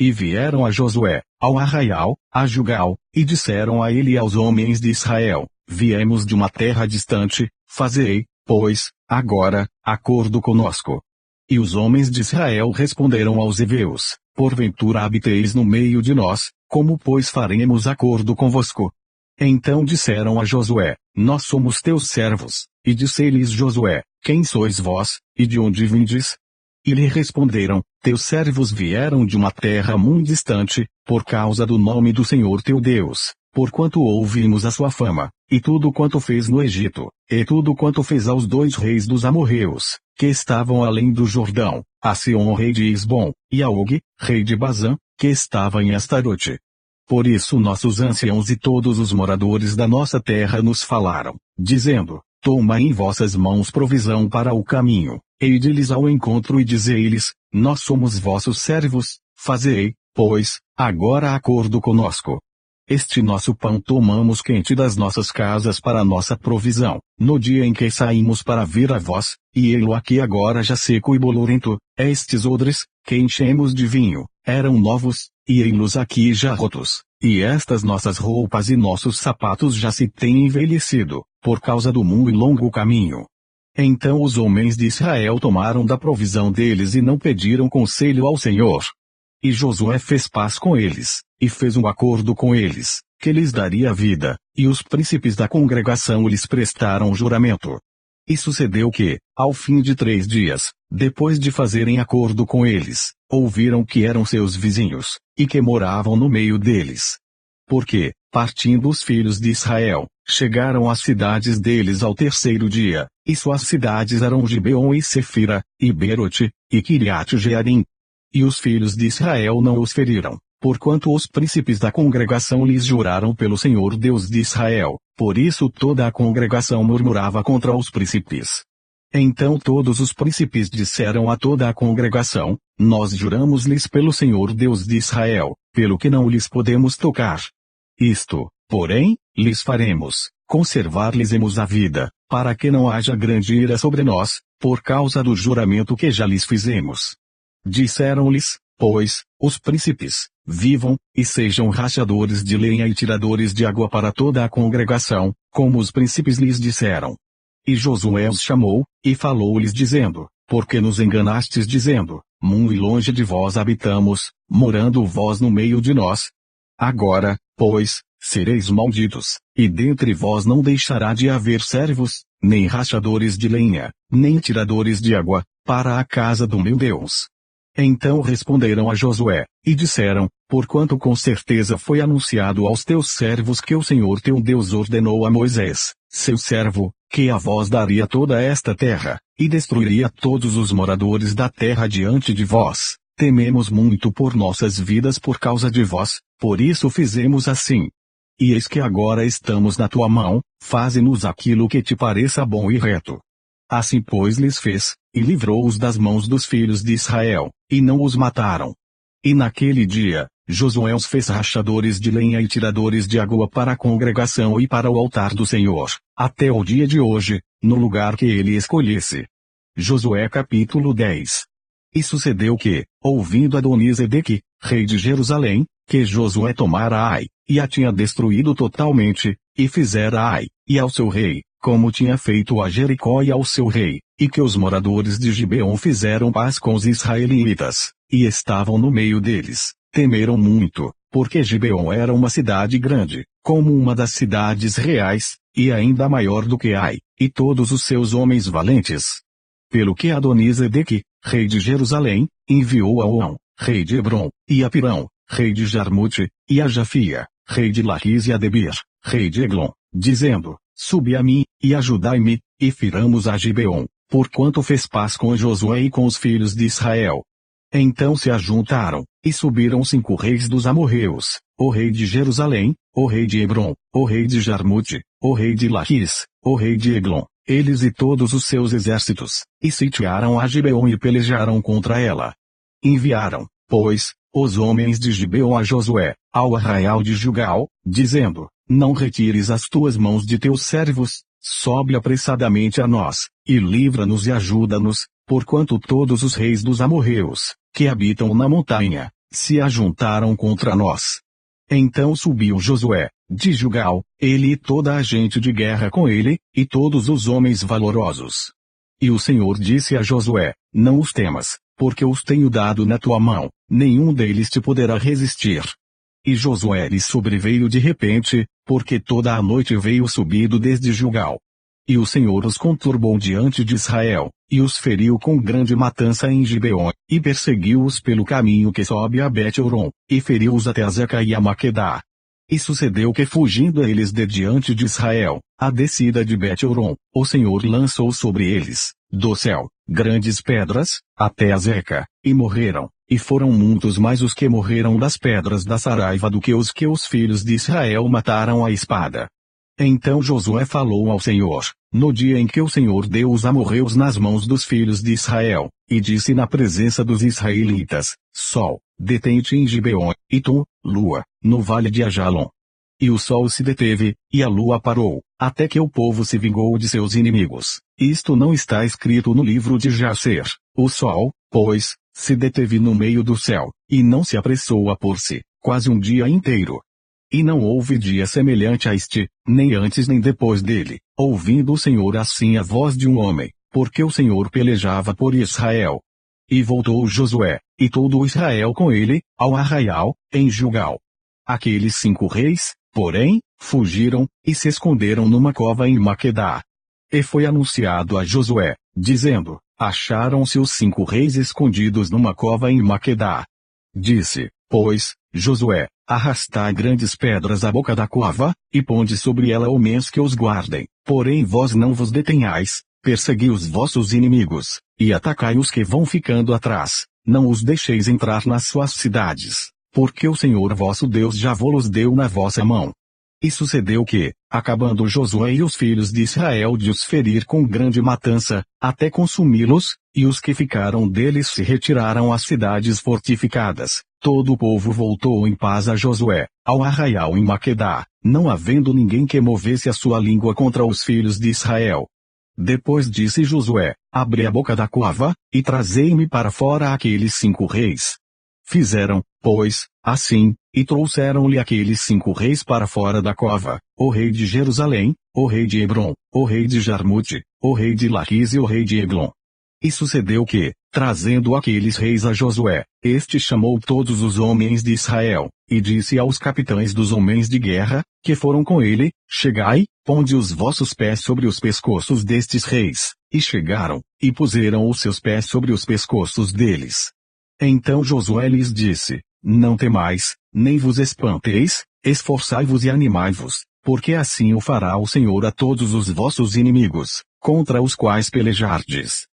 E vieram a Josué, ao arraial, a Gilgal, e disseram a ele e aos homens de Israel: Viemos de uma terra distante, fazei, pois, agora, acordo conosco. E os homens de Israel responderam aos heveus: Porventura habiteis no meio de nós, como pois faremos acordo convosco? Então disseram a Josué: Nós somos teus servos. E disse-lhes Josué: Quem sois vós, e de onde vindes? E lhe responderam: Teus servos vieram de uma terra muito distante, por causa do nome do Senhor teu Deus, porquanto ouvimos a sua fama, e tudo quanto fez no Egito, e tudo quanto fez aos 2 reis dos amorreus, que estavam além do Jordão, a Sion rei de Esbom, e a Og, rei de Bazã, que estava em Astarote. Por isso nossos anciãos e todos os moradores da nossa terra nos falaram, dizendo: Toma em vossas mãos provisão para o caminho, e ide-lhes ao encontro e dizei-lhes: Nós somos vossos servos, fazei, pois, agora acordo conosco. Este nosso pão tomamos quente das nossas casas para nossa provisão, no dia em que saímos para vir a vós, e ele aqui agora já seco e bolorento, estes odres, que enchemos de vinho, eram novos, e ei-los aqui já rotos, e estas nossas roupas e nossos sapatos já se têm envelhecido, por causa do muito e longo caminho. Então os homens de Israel tomaram da provisão deles e não pediram conselho ao Senhor. E Josué fez paz com eles, e fez um acordo com eles, que lhes daria vida, e os príncipes da congregação lhes prestaram juramento. E sucedeu que, ao fim de 3 dias, depois de fazerem acordo com eles, ouviram que eram seus vizinhos, e que moravam no meio deles. Porque, partindo os filhos de Israel, chegaram às cidades deles ao 3º dia, e suas cidades eram Gibeon e Sefira, e Berote, e Kiriat-Jearim. E os filhos de Israel não os feriram, porquanto os príncipes da congregação lhes juraram pelo Senhor Deus de Israel, por isso toda a congregação murmurava contra os príncipes. Então todos os príncipes disseram a toda a congregação: Nós juramos-lhes pelo Senhor Deus de Israel, pelo que não lhes podemos tocar. Isto, porém, lhes faremos, conservar-lhes-emos a vida, para que não haja grande ira sobre nós, por causa do juramento que já lhes fizemos. Disseram-lhes, pois, os príncipes: Vivam, e sejam rachadores de lenha e tiradores de água para toda a congregação, como os príncipes lhes disseram. E Josué os chamou, e falou-lhes dizendo: Por que nos enganastes dizendo: Muito longe de vós habitamos, morando vós no meio de nós? Agora, pois, sereis malditos, e dentre vós não deixará de haver servos, nem rachadores de lenha, nem tiradores de água, para a casa do meu Deus. Então responderam a Josué, e disseram: Porquanto com certeza foi anunciado aos teus servos que o Senhor teu Deus ordenou a Moisés, seu servo, que a vós daria toda esta terra, e destruiria todos os moradores da terra diante de vós, tememos muito por nossas vidas por causa de vós, por isso fizemos assim. E eis que agora estamos na tua mão, faze-nos aquilo que te pareça bom e reto. Assim pois lhes fez, e livrou-os das mãos dos filhos de Israel, e não os mataram. E naquele dia, Josué os fez rachadores de lenha e tiradores de água para a congregação e para o altar do Senhor, até o dia de hoje, no lugar que ele escolhesse. Josué capítulo 10. E sucedeu que, ouvindo Adoni-Zedeque, rei de Jerusalém, que Josué tomara Ai, e a tinha destruído totalmente, e fizera Ai, e ao seu rei, como tinha feito a Jericó e ao seu rei, e que os moradores de Gibeon fizeram paz com os israelitas, e estavam no meio deles, temeram muito, porque Gibeon era uma cidade grande, como uma das cidades reais, e ainda maior do que Ai, e todos os seus homens valentes. Pelo que Adoni-Zedeque, rei de Jerusalém, enviou a Oão, rei de Hebron, e a Pirão, rei de Jarmute, e a Jafia, rei de Laquis e a Debir, rei de Eglon, dizendo: Subi a mim, e ajudai-me, e firamos a Gibeon, porquanto fez paz com Josué e com os filhos de Israel. Então se ajuntaram, e subiram 5 reis dos amorreus, o rei de Jerusalém, o rei de Hebron, o rei de Jarmute, o rei de Laquis, o rei de Eglon, eles e todos os seus exércitos, e sitiaram a Gibeon e pelejaram contra ela. Enviaram, pois, os homens de Gibeon a Josué, ao arraial de Gilgal, dizendo: Não retires as tuas mãos de teus servos, sobe apressadamente a nós, e livra-nos e ajuda-nos, porquanto todos os reis dos amorreus, que habitam na montanha, se ajuntaram contra nós. Então subiu Josué, de Gilgal, ele e toda a gente de guerra com ele, e todos os homens valorosos. E o Senhor disse a Josué: não os temas, porque os tenho dado na tua mão, nenhum deles te poderá resistir. E Josué lhes sobreveio de repente, porque toda a noite veio subido desde Gilgal. E o Senhor os conturbou diante de Israel, e os feriu com grande matança em Gibeon, e perseguiu-os pelo caminho que sobe a Bet-horon, e feriu-os até Azeca e a Maquedá. E sucedeu que fugindo eles de diante de Israel, a descida de Bet-horon, o Senhor lançou sobre eles, do céu, grandes pedras, até Azeca, e morreram, e foram muitos mais os que morreram das pedras da Saraiva do que os filhos de Israel mataram à espada. Então Josué falou ao Senhor, no dia em que o Senhor deu os amorreus nas mãos dos filhos de Israel, e disse na presença dos israelitas: Sol, detém-te em Gibeon, e tu, lua, no vale de Ajalon. E o sol se deteve, e a lua parou, até que o povo se vingou de seus inimigos. Isto não está escrito no livro de Jacer. O sol, pois, se deteve no meio do céu, e não se apressou a pôr-se, quase um dia inteiro. E não houve dia semelhante a este, nem antes nem depois dele, ouvindo o Senhor assim a voz de um homem, porque o Senhor pelejava por Israel. E voltou Josué, e todo o Israel com ele, ao arraial, em Gilgal. Aqueles 5 reis, porém, fugiram, e se esconderam numa cova em Maquedá. E foi anunciado a Josué, dizendo: acharam-se os 5 reis escondidos numa cova em Maquedá. Disse, pois, Josué: arrastai grandes pedras à boca da cova, e ponde sobre ela homens que os guardem, porém vós não vos detenhais, persegui os vossos inimigos, e atacai os que vão ficando atrás, não os deixeis entrar nas suas cidades, porque o Senhor vosso Deus já vos deu na vossa mão. E sucedeu que, acabando Josué e os filhos de Israel de os ferir com grande matança, até consumi-los, e os que ficaram deles se retiraram às cidades fortificadas, todo o povo voltou em paz a Josué, ao arraial em Maquedá, não havendo ninguém que movesse a sua língua contra os filhos de Israel. Depois disse Josué: abre a boca da cova, e trazei-me para fora aqueles 5 reis. Fizeram, pois, assim, e trouxeram-lhe aqueles 5 reis para fora da cova, o rei de Jerusalém, o rei de Hebron, o rei de Jarmute, o rei de Laquis e o rei de Eglon. E sucedeu que, trazendo aqueles reis a Josué, este chamou todos os homens de Israel, e disse aos capitães dos homens de guerra, que foram com ele: chegai, ponde os vossos pés sobre os pescoços destes reis. E chegaram, e puseram os seus pés sobre os pescoços deles. Então Josué lhes disse: não temais, nem vos espanteis, esforçai-vos e animai-vos, porque assim o fará o Senhor a todos os vossos inimigos, contra os quais pelejardes.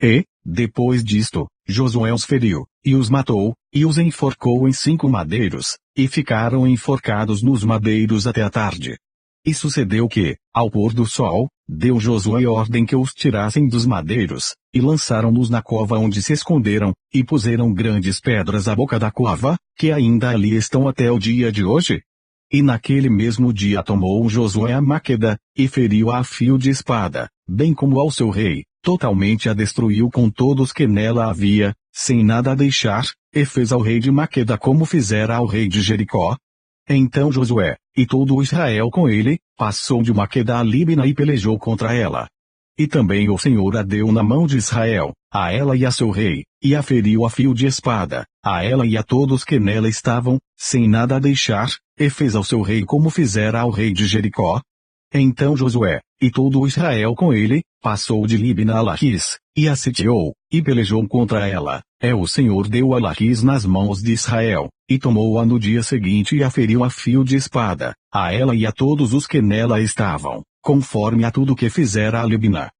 E, depois disto, Josué os feriu, e os matou, e os enforcou em 5 madeiros, e ficaram enforcados nos madeiros até a tarde. E sucedeu que, ao pôr do sol, deu Josué ordem que os tirassem dos madeiros, e lançaram-nos na cova onde se esconderam, e puseram grandes pedras à boca da cova, que ainda ali estão até o dia de hoje. E naquele mesmo dia tomou Josué a Maqueda, e feriu-a a fio de espada, bem como ao seu rei, totalmente a destruiu com todos que nela havia, sem nada a deixar, e fez ao rei de Maqueda como fizera ao rei de Jericó. Então Josué, e todo o Israel com ele, passou de Maquedá a Líbina e pelejou contra ela. E também o Senhor a deu na mão de Israel, a ela e a seu rei, e a feriu a fio de espada, a ela e a todos que nela estavam, sem nada a deixar, e fez ao seu rei como fizera ao rei de Jericó. Então Josué, e todo o Israel com ele, passou de Líbina a Laquis, e a sitiou, e pelejou contra ela. O Senhor deu a Laquis nas mãos de Israel, e tomou-a no dia seguinte e a feriu a fio de espada, a ela e a todos os que nela estavam, conforme a tudo que fizera a Libna.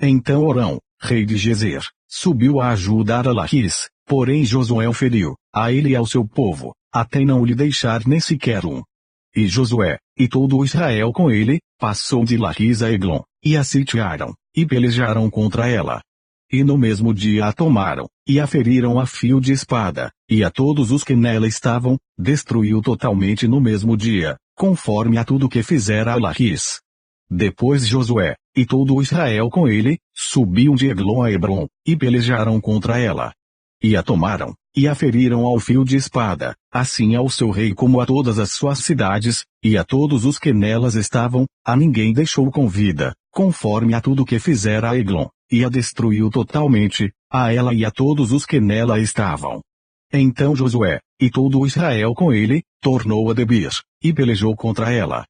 Então Orão, rei de Gezer, subiu a ajudar a Laquis, porém Josué o feriu, a ele e ao seu povo, até não lhe deixar nem sequer um. E Josué, e todo o Israel com ele, passou de Laquis a Eglon, e a sitiaram, e pelejaram contra ela. E no mesmo dia a tomaram, e a feriram a fio de espada, e a todos os que nela estavam, destruiu totalmente no mesmo dia, conforme a tudo que fizera a Laquis. Depois Josué, e todo o Israel com ele, subiam de Eglon a Hebron, e pelejaram contra ela. e a tomaram, e a feriram ao fio de espada, assim ao seu rei como a todas as suas cidades, e a todos os que nelas estavam, a ninguém deixou com vida, conforme a tudo que fizera a Eglon, e a destruiu totalmente, a ela e a todos os que nela estavam. Então Josué, e todo o Israel com ele, tornou a Debir, e pelejou contra ela.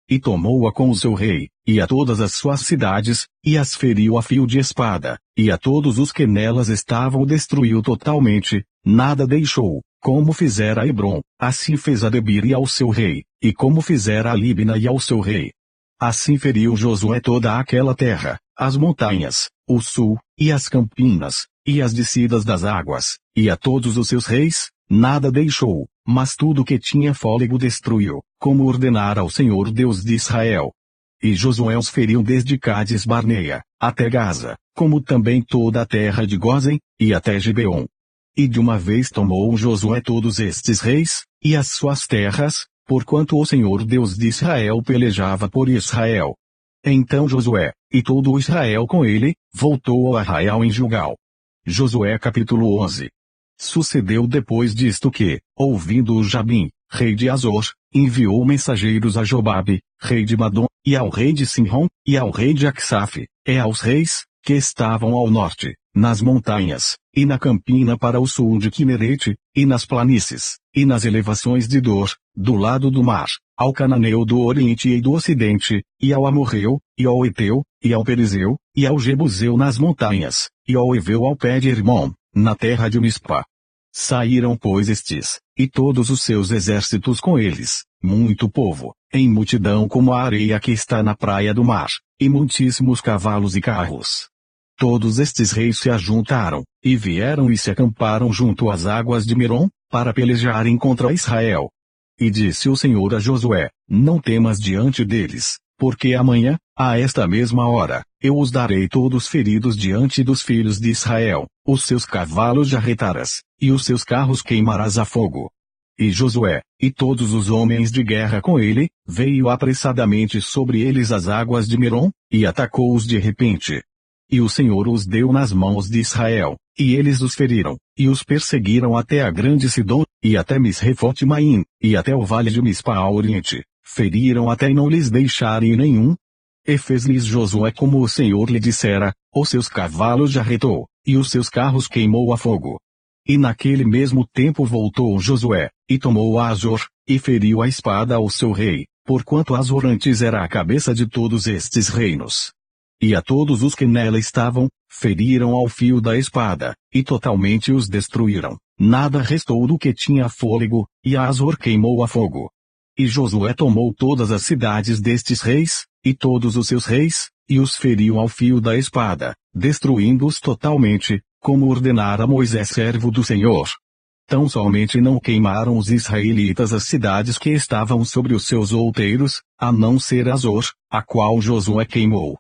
E tomou-a com o seu rei, e a todas as suas cidades, e as feriu a fio de espada, e a todos os que nelas estavam destruiu totalmente, nada deixou, como fizera a Hebron, assim fez a Debir e ao seu rei, e como fizera a Libna e ao seu rei. Assim feriu Josué toda aquela terra, as montanhas, o sul, e as campinas, e as descidas das águas, e a todos os seus reis, nada deixou, mas tudo que tinha fôlego destruiu, como ordenara o Senhor Deus de Israel. E Josué os feriu desde Cádiz Barneia, até Gaza, como também toda a terra de Gósen, e até Gibeon. E de uma vez tomou Josué todos estes reis, e as suas terras, porquanto o Senhor Deus de Israel pelejava por Israel. Então Josué, e todo o Israel com ele, voltou a Arraial em Gilgal. Josué capítulo 11. Sucedeu depois disto que, ouvindo o Jabim, rei de Azor, enviou mensageiros a Jobabe, rei de Madom, e ao rei de Sinrom, e ao rei de Aksaf, e aos reis, que estavam ao norte, nas montanhas, e na campina para o sul de Quinerete, e nas planícies, e nas elevações de Dor, do lado do mar, ao cananeu do oriente e do ocidente, e ao amorreu, e ao eteu, e ao perizeu, e ao jebuseu nas montanhas, e ao eveu ao pé de Hermon, na terra de Mispa. Saíram pois estes, e todos os seus exércitos com eles, muito povo, em multidão como a areia que está na praia do mar, e muitíssimos cavalos e carros. Todos estes reis se ajuntaram, e vieram e se acamparam junto às águas de Merom, para pelejarem contra Israel. E disse o Senhor a Josué, não temas diante deles, porque amanhã, a esta mesma hora, eu os darei todos feridos diante dos filhos de Israel, os seus cavalos jarretarás, e os seus carros queimarás a fogo. E Josué, e todos os homens de guerra com ele, veio apressadamente sobre eles as águas de Merom, e atacou-os de repente. E o Senhor os deu nas mãos de Israel, e eles os feriram, e os perseguiram até a grande Sidom, e até Misrefote-Maim, e até o vale de Mispa ao oriente, feriram até não lhes deixarem nenhum. E fez-lhes Josué como o Senhor lhe dissera, os seus cavalos jarretou, e os seus carros queimou a fogo. E naquele mesmo tempo voltou Josué, e tomou Azor, e feriu a espada ao seu rei, porquanto Azor antes era a cabeça de todos estes reinos. E a todos os que nela estavam, feriram ao fio da espada, e totalmente os destruíram, nada restou do que tinha fôlego, e Azor queimou a fogo. E Josué tomou todas as cidades destes reis, e todos os seus reis, e os feriu ao fio da espada, destruindo-os totalmente, como ordenara Moisés servo do Senhor. Tão somente não queimaram os israelitas as cidades que estavam sobre os seus outeiros, a não ser Azor, a qual Josué queimou.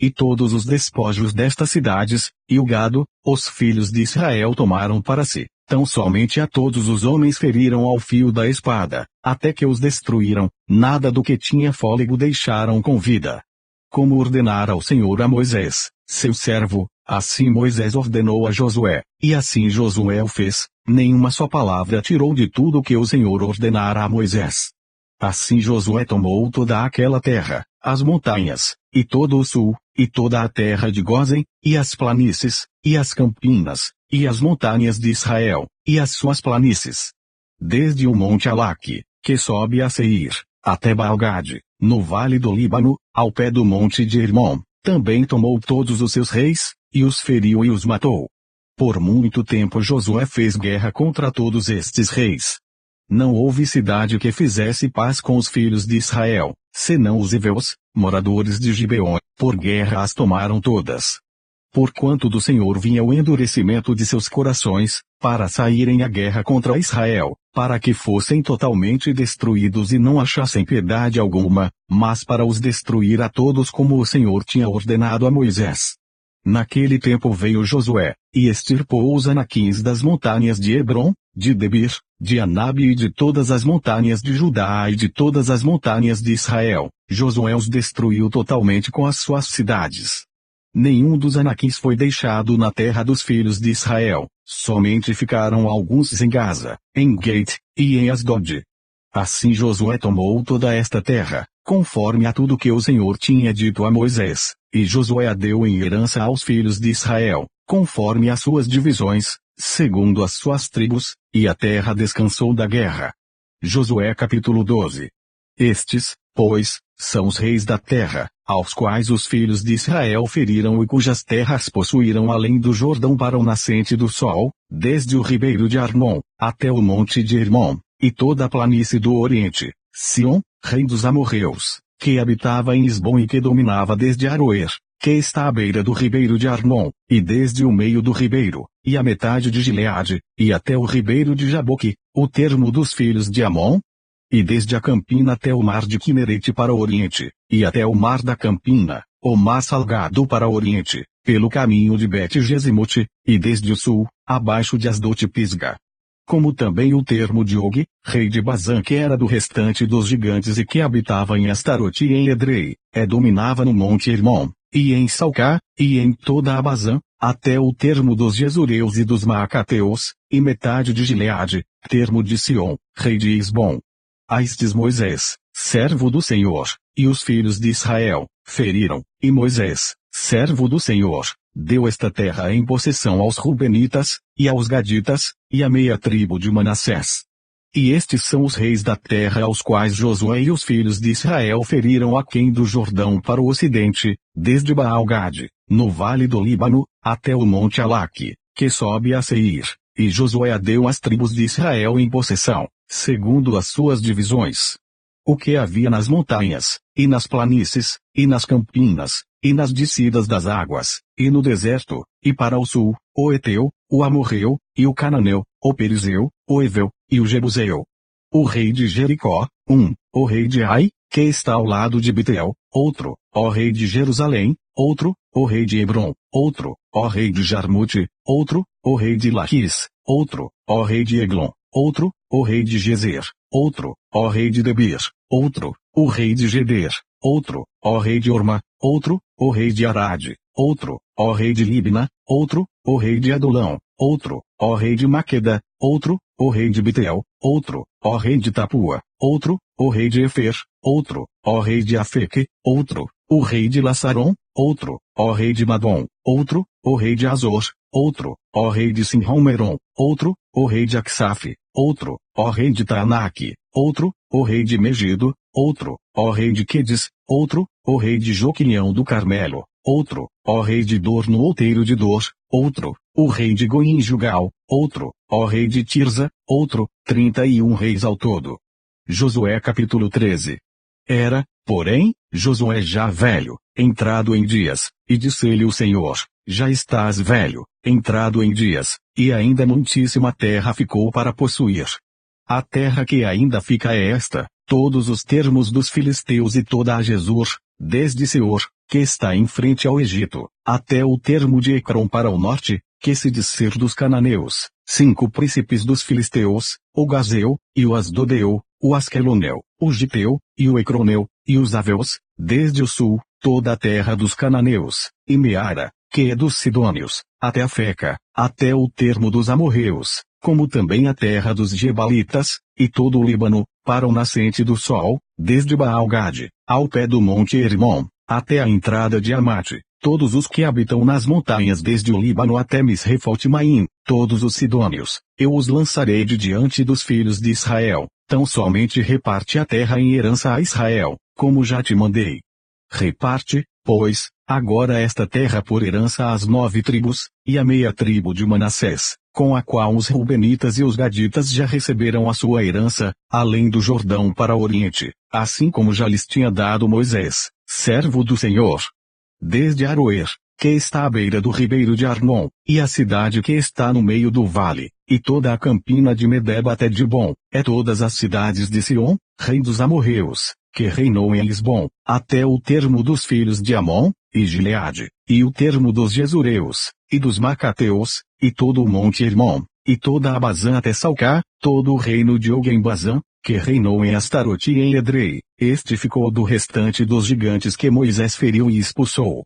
E todos os despojos destas cidades, e o gado, os filhos de Israel tomaram para si, tão somente a todos os homens feriram ao fio da espada, até que os destruíram, nada do que tinha fôlego deixaram com vida. Como ordenara o Senhor a Moisés, seu servo, assim Moisés ordenou a Josué, e assim Josué o fez, nenhuma só palavra tirou de tudo que o Senhor ordenara a Moisés. Assim Josué tomou toda aquela terra, as montanhas, e todo o sul, e toda a terra de Gósen, e as planícies, e as campinas, e as montanhas de Israel, e as suas planícies. Desde o monte Alaque, que sobe a Seir, até Baal-Gade, no vale do Líbano, ao pé do monte de Hermon, também tomou todos os seus reis, e os feriu e os matou. Por muito tempo Josué fez guerra contra todos estes reis. Não houve cidade que fizesse paz com os filhos de Israel, senão os heveus, moradores de Gibeon, por guerra as tomaram todas. Porquanto do Senhor vinha o endurecimento de seus corações, para saírem à guerra contra Israel, para que fossem totalmente destruídos e não achassem piedade alguma, mas para os destruir a todos como o Senhor tinha ordenado a Moisés. Naquele tempo veio Josué, e extirpou os anaquins das montanhas de Hebron, de Debir, de Anabe e de todas as montanhas de Judá e de todas as montanhas de Israel. Josué os destruiu totalmente com as suas cidades. nenhum dos anaquins foi deixado na terra dos filhos de Israel, somente ficaram alguns em Gaza, em Gate, e em Asdod. Assim Josué tomou toda esta terra, conforme a tudo que o Senhor tinha dito a Moisés, e Josué a deu em herança aos filhos de Israel, conforme as suas divisões, segundo as suas tribos, e a terra descansou da guerra. Josué capítulo 12. Estes, pois, são os reis da terra, aos quais os filhos de Israel feriram e cujas terras possuíram além do Jordão para o nascente do sol, desde o ribeiro de Arnon, até o monte de Hermon, e toda a planície do Oriente, Sion, rei dos amorreus, que habitava em Esbom e que dominava desde Aroer, que está à beira do ribeiro de Arnon, e desde o meio do ribeiro, e a metade de Gileade, e até o ribeiro de Jaboque, o termo dos filhos de Amon, e desde a campina até o mar de Quinerete para o oriente, e até o mar da campina, o mar salgado para o oriente, pelo caminho de Bet-Gesimote, e desde o sul, abaixo de Asdot Pisga. Como também o termo de Og, rei de Bazã que era do restante dos gigantes e que habitava em Astarote e em Edrei, dominava no monte Hermon, e em Salcá, e em toda a Bazã, até o termo dos Jesureus e dos Maacateus, e metade de Gileade, termo de Sion, rei de Esbom. A estes Moisés, servo do Senhor, e os filhos de Israel, feriram, e Moisés, servo do Senhor, deu esta terra em possessão aos Rubenitas, e aos Gaditas, e à meia tribo de Manassés. E estes são os reis da terra aos quais Josué e os filhos de Israel feriram aquém do Jordão para o ocidente, desde Baal-Gade, no vale do Líbano, até o monte Alaque, que sobe a Seir, e Josué deu às tribos de Israel em possessão, segundo as suas divisões. O que havia nas montanhas, e nas planícies, e nas campinas, e nas descidas das águas, e no deserto, e para o sul, o Eteu, o Amorreu, e o Cananeu, o Perizeu, o Eveu, e o Jebuseu. O rei de Jericó, o rei de Ai, que está ao lado de Betel, outro, ó rei de Jerusalém, outro, o rei de Hebron, outro, ó rei de Jarmute, outro, o rei de Laquis, outro, ó rei de Eglon, outro, o rei de Gezer, outro, ó rei de Debir, outro, o rei de Geder, outro, ó rei de Orma, outro, o rei de Arade, outro, ó rei de Libna, outro, o rei de Adulão, outro, ó rei de Maqueda, outro, o rei de Betel, outro, ó rei de Tapua, outro, o rei de Efer, outro, ó rei de Afeque, outro, o rei de Lassaron, outro, ó rei de Madom, outro, o rei de Azor, outro, ó rei de Sinhomeron, outro, o rei de Aksaf, outro, ó rei de Taanaque, outro, o rei de Megido, outro, ó rei de Quedes, outro, o rei de Joquilhão do Carmelo, outro, ó rei de Dor no outeiro de Dor, outro, o rei de Goim Jugal, outro, ó rei de Tirza, outro, 31 reis ao todo. Josué capítulo 13. Era, porém, Josué já velho, entrado em dias, e disse-lhe o Senhor, já estás velho, entrado em dias, e ainda muitíssima terra ficou para possuir. A terra que ainda fica é esta, todos os termos dos filisteus e toda a Jesur, desde Seor, que está em frente ao Egito, até o termo de Ecrom para o norte, que se diz ser dos cananeus, 5 príncipes dos filisteus, o Gazeu, e o Asdodeu, o Asqueloneu, o Giteu, e o Ecroneu, e os Aveus, desde o sul, toda a terra dos cananeus, e Meara, que é dos sidônios, até a Feca, até o termo dos amorreus, como também a terra dos Gebalitas, e todo o Líbano, para o nascente do sol, desde Baal-Gade, ao pé do monte Hermon, até a entrada de Amate, todos os que habitam nas montanhas desde o Líbano até Misrefote-Maim, todos os sidônios, eu os lançarei de diante dos filhos de Israel, tão somente reparte a terra em herança a Israel, como já te mandei. Reparte, pois, agora esta terra por herança às 9 tribos, e a meia tribo de Manassés, com a qual os Rubenitas e os Gaditas já receberam a sua herança, além do Jordão para o oriente, assim como já lhes tinha dado Moisés, servo do Senhor. Desde Aroer, que está à beira do ribeiro de Arnon, e a cidade que está no meio do vale, e toda a campina de Medeba até Dibon, todas as cidades de Sion, rei dos amorreus, que reinou em Lisbom, até o termo dos filhos de Amon, e Gileade, e o termo dos Jesureus, e dos Macateus, e todo o monte Hermon, e toda a Bazã até Salcá, todo o reino de Og em Bazã, que reinou em Astarote e em Edrei, este ficou do restante dos gigantes que Moisés feriu e expulsou.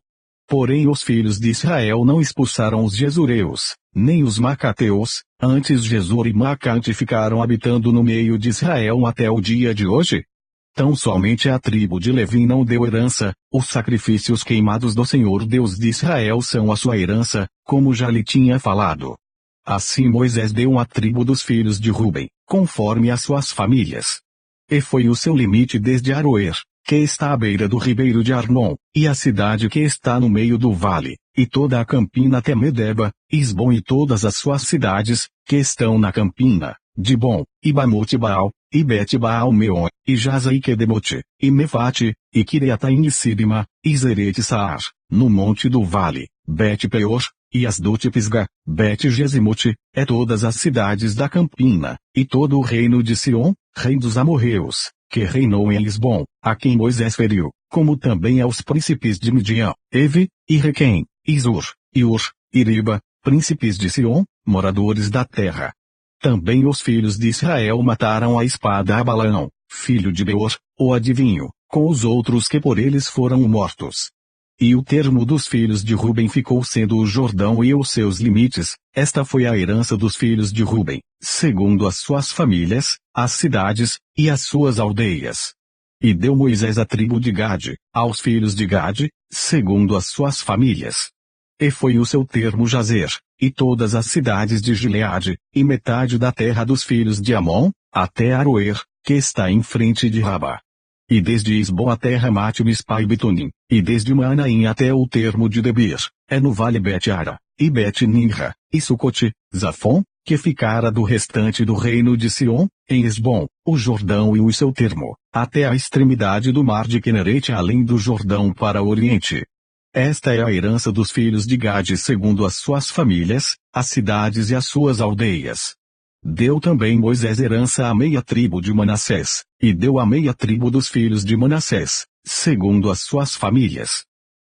Porém os filhos de Israel não expulsaram os Jesureus, nem os Macateus, antes Jesur e Macate ficaram habitando no meio de Israel até o dia de hoje. Tão somente a tribo de Levi não deu herança, os sacrifícios queimados do Senhor Deus de Israel são a sua herança, como já lhe tinha falado. Assim Moisés deu à tribo dos filhos de Ruben, conforme as suas famílias. E foi o seu limite desde Aroer, que está à beira do ribeiro de Arnon, e a cidade que está no meio do vale, e toda a campina até Medeba, Isbom e todas as suas cidades, que estão na campina, Dibom, e Bamote-Baal, e Bet-Baal-Meon, e Jaza e Kedemote, e Mefate, e Kiriataim e Sibma, e Zerete-Saar, no monte do vale, Bet-Peor, e Asdot-Pisga, Bet-Gesimote, é todas as cidades da campina, e todo o reino de Sion, rei dos amorreus, que reinou em Lisbom, a quem Moisés feriu, como também aos príncipes de Midian, Evi, e Requem, e Zur, e Ur, e Riba, príncipes de Sion, moradores da terra. Também os filhos de Israel mataram a espada a Balaão, filho de Beor, o adivinho, com os outros que por eles foram mortos. E o termo dos filhos de Ruben ficou sendo o Jordão e os seus limites. Esta foi a herança dos filhos de Ruben, segundo as suas famílias, as cidades, e as suas aldeias. E deu Moisés a tribo de Gade, aos filhos de Gade, segundo as suas famílias. E foi o seu termo Jazer, e todas as cidades de Gileade, e metade da terra dos filhos de Amon, até Aroer, que está em frente de Rabá. E desde Isbom até Ramate Mispa e Betonim, e desde Manaim até o termo de Debir, é no vale Bet-Ara, e Bet-Nimra, e Sucote, Zafon, que ficara do restante do reino de Sion, em Esbom, o Jordão e o seu termo, até a extremidade do mar de Quenerete além do Jordão para o oriente. Esta é a herança dos filhos de Gade segundo as suas famílias, as cidades e as suas aldeias. Deu também Moisés herança à meia tribo de Manassés, e deu a meia tribo dos filhos de Manassés, segundo as suas famílias.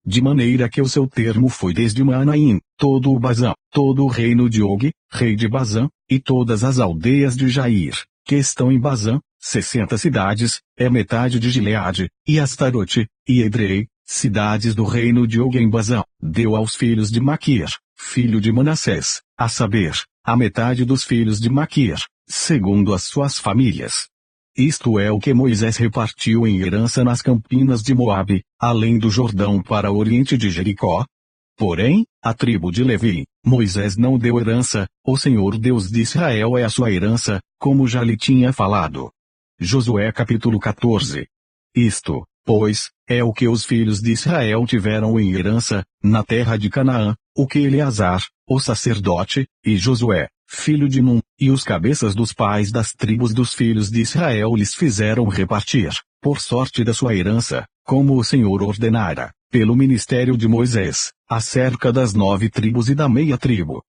De maneira que o seu termo foi desde Manaim, todo o Bazã, todo o reino de Og, rei de Bazã, e todas as aldeias de Jair, que estão em Bazã, 60 cidades, é metade de Gileade, e Astarote, e Edrei, cidades do reino de Og em Bazã, deu aos filhos de Maquir, filho de Manassés, a saber, a metade dos filhos de Maquir, segundo as suas famílias. Isto é o que Moisés repartiu em herança nas campinas de Moabe, além do Jordão para o oriente de Jericó. Porém, a tribo de Levi, Moisés não deu herança, o Senhor Deus de Israel é a sua herança, como já lhe tinha falado. Josué capítulo 14. Isto, pois, é o que os filhos de Israel tiveram em herança, na terra de Canaã, o que Eleazar, o sacerdote, e Josué, filho de Nun, e os cabeças dos pais das tribos dos filhos de Israel lhes fizeram repartir, por sorte da sua herança, como o Senhor ordenara, pelo ministério de Moisés, acerca das 9 tribos e da meia tribo.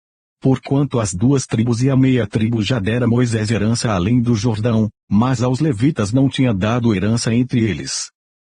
Porquanto as 2 tribos e a meia tribo já dera Moisés herança além do Jordão, mas aos levitas não tinha dado herança entre eles.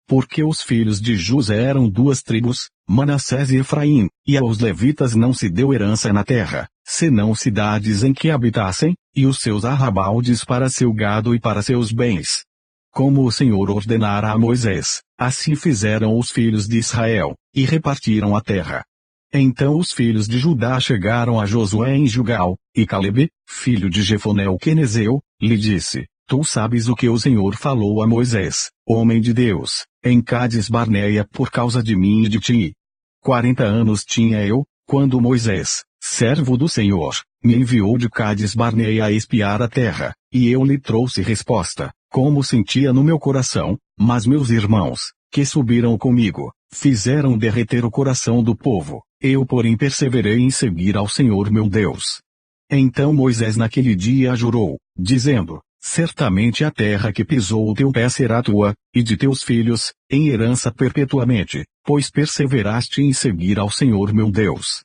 Porque os filhos de José eram 2 tribos, Manassés e Efraim, e aos levitas não se deu herança na terra, senão cidades em que habitassem, e os seus arrabaldes para seu gado e para seus bens. Como o Senhor ordenara a Moisés, assim fizeram os filhos de Israel, e repartiram a terra. Então os filhos de Judá chegaram a Josué em Gilgal, e Calebe, filho de Jefoné o quenezeu, lhe disse: Tu sabes o que o Senhor falou a Moisés, homem de Deus, em Cádiz Barneia por causa de mim e de ti. 40 anos tinha eu, quando Moisés, servo do Senhor, me enviou de Cádiz Barneia a espiar a terra, e eu lhe trouxe resposta, como sentia no meu coração, mas meus irmãos, que subiram comigo, fizeram derreter o coração do povo, eu porém perseverei em seguir ao Senhor meu Deus. Então Moisés naquele dia jurou, dizendo: Certamente a terra que pisou o teu pé será tua, e de teus filhos, em herança perpetuamente, pois perseveraste em seguir ao Senhor meu Deus.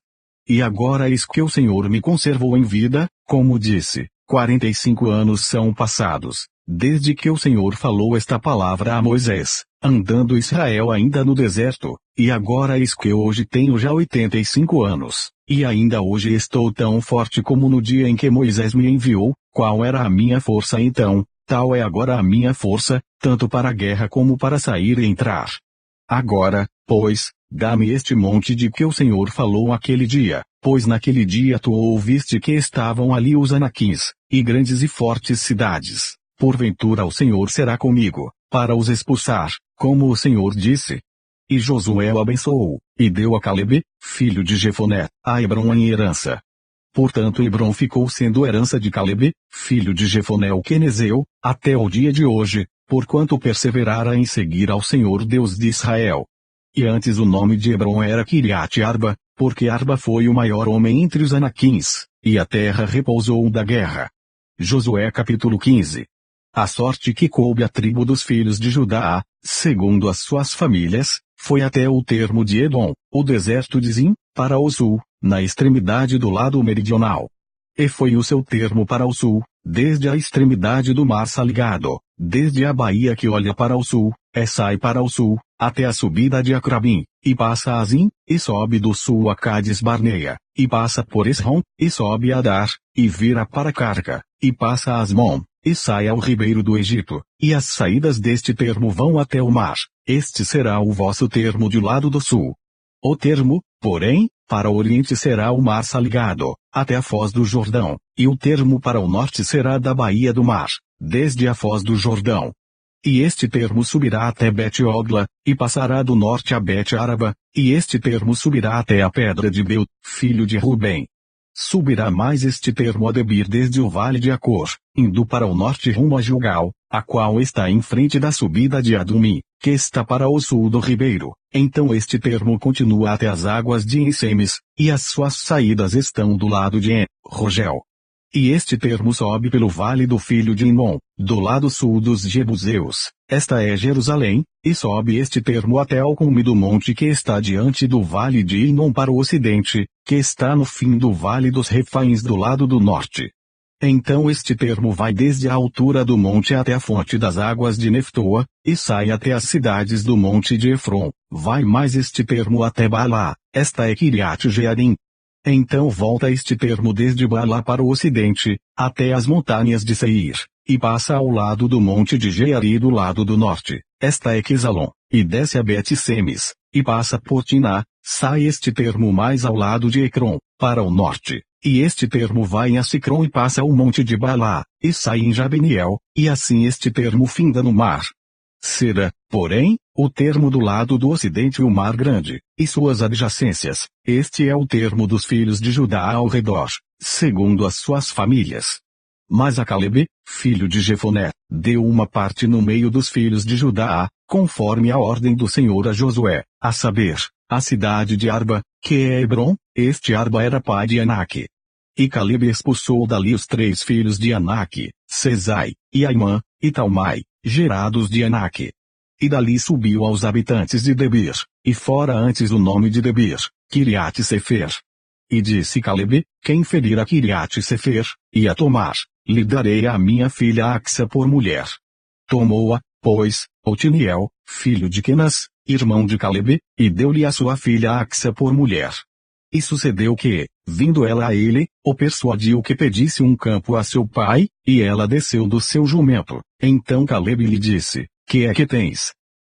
E agora eis que o Senhor me conservou em vida, como disse, 45 anos são passados, desde que o Senhor falou esta palavra a Moisés, andando Israel ainda no deserto, e agora eis que hoje tenho já 85 anos, e ainda hoje estou tão forte como no dia em que Moisés me enviou. Qual era a minha força então, tal é agora a minha força, tanto para a guerra como para sair e entrar. Agora, pois, dá-me este monte de que o Senhor falou aquele dia, pois naquele dia tu ouviste que estavam ali os anaquins, e grandes e fortes cidades. Porventura o Senhor será comigo, para os expulsar, como o Senhor disse. E Josué o abençoou, e deu a Calebe, filho de Jefoné, a Hebrom em herança. Portanto Hebrom ficou sendo herança de Calebe, filho de Jefoné o quenezeu, até o dia de hoje, porquanto perseverara em seguir ao Senhor Deus de Israel. E antes o nome de Hebrom era Kiriat Arba, porque Arba foi o maior homem entre os anaquins, e a terra repousou da guerra. Josué capítulo 15. A sorte que coube à tribo dos filhos de Judá, segundo as suas famílias, foi até o termo de Edom, o deserto de Zim, para o sul, na extremidade do lado meridional. E foi o seu termo para o sul, desde a extremidade do mar Salgado, desde a baía que olha para o sul, sai para o sul, até a subida de Acrabim, e passa a Zim, e sobe do sul a Cádiz Barneia, e passa por Esrom, e sobe a Dar, e vira para Carca, e passa a Asmon, e sai ao ribeiro do Egito, e as saídas deste termo vão até o mar. Este será o vosso termo de lado do sul. O termo, porém, para o oriente será o mar Salgado, até a foz do Jordão, e o termo para o norte será da baía do mar, desde a foz do Jordão. E este termo subirá até Bet-Ogla, e passará do norte a Bet-Araba, e este termo subirá até a pedra de Beu, filho de Rubem. Subirá mais este termo a Debir desde o vale de Acor, indo para o norte rumo a Gilgal, a qual está em frente da subida de Adumim, que está para o sul do ribeiro. Então este termo continua até as águas de Ensemes, e as suas saídas estão do lado de En-Rogel. E este termo sobe pelo vale do filho de Inom, do lado sul dos Jebuseus, esta é Jerusalém, e sobe este termo até ao cume do monte que está diante do vale de Inom para o ocidente, que está no fim do vale dos Refaíns do lado do norte. Então este termo vai desde a altura do monte até a fonte das águas de Neftoa, e sai até as cidades do monte de Efron. Vai mais este termo até Baalá, esta é Kiriat Jearim. Então volta este termo desde Baalá para o ocidente, até as montanhas de Seir, e passa ao lado do monte de Jeari do lado do norte, esta é Quesalon, e desce a Bet-Semes, e passa por Tiná, sai este termo mais ao lado de Ecrom, para o norte. E este termo vai em Assicrom e passa ao monte de Baalá, e sai em Jabeniel, e assim este termo finda no mar. Será, porém, o termo do lado do ocidente o mar grande, e suas adjacências. Este é o termo dos filhos de Judá ao redor, segundo as suas famílias. Mas a Calebe, filho de Jefoné, deu uma parte no meio dos filhos de Judá, conforme a ordem do Senhor a Josué, a saber, a cidade de Arba, que é Hebrom. Este Arba era pai de Anak. E Calebe expulsou dali os 3 filhos de Anak, Sesai, e Aimã, e Talmai, gerados de Anak. E dali subiu aos habitantes de Debir, e fora antes o nome de Debir, Kiriat Sefer. E disse Calebe, quem ferir a Kiriat Sefer, e a tomar, lhe darei a minha filha Axa por mulher. Tomou-a, pois, Otiniel, filho de Quenas, irmão de Calebe, e deu-lhe a sua filha Axa por mulher. E sucedeu que, vindo ela a ele, o persuadiu que pedisse um campo a seu pai, e ela desceu do seu jumento. Então Calebe lhe disse, que é que tens?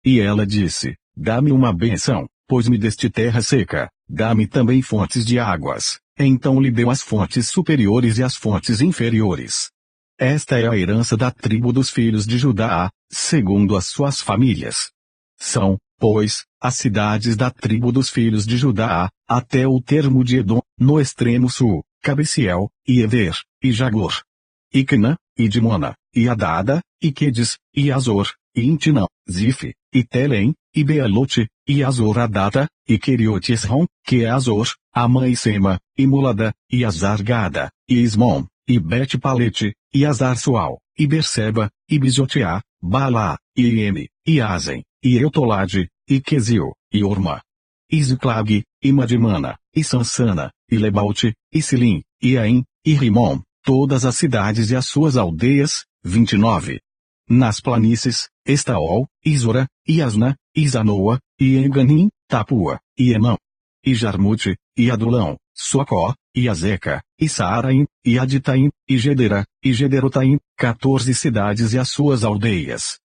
E ela disse, dá-me uma benção, pois me deste terra seca, dá-me também fontes de águas. Então lhe deu as fontes superiores e as fontes inferiores. Esta é a herança da tribo dos filhos de Judá, segundo as suas famílias. São, pois, as cidades da tribo dos filhos de Judá, até o termo de Edom, no extremo sul, Cabeciel, e Ever, e Jagor, e Cana, e Dimona, e Adada, e Quedes, e Azor, e Intinã, Zif, e Telém, e Bealote, e Azor Adata, e Keriot Esrom, que é Azor, Amã e Sema, e Mulada, e Azargada, e Ismon, e Bet-Palete, e Azar-Sual, e Berseba, e Bizotiá, Balá, e Ieme, e Azen, e Eutolade, e Quesil, e Orma, e Ziclag, e Madimana, e Sansana, e Lebaute, e Silim, e Aim, e Rimon, todas as cidades e as suas aldeias. 29. Nas planícies, Estaol, Isora, e Asna, e Zanoa, e Enganim, Tapua, e Emã, e Jarmute, e Adulão, Socó, e Azeca, e Saaraim, e Aditaim, e Gedera, e Gederotaim, 14 cidades e as suas aldeias.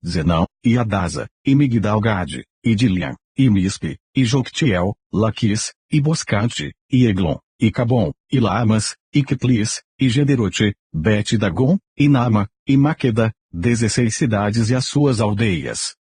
Zenão, e Adasa, e Migdal-Gade, e Dilian, e Mispe, e Joctiel, Laquis, e Boscate, e Eglon, e Cabom, e Lamas, e Quitlis, e Gederote, Bet-Dagon, e Nama, e Maqueda, 16 cidades e as suas aldeias.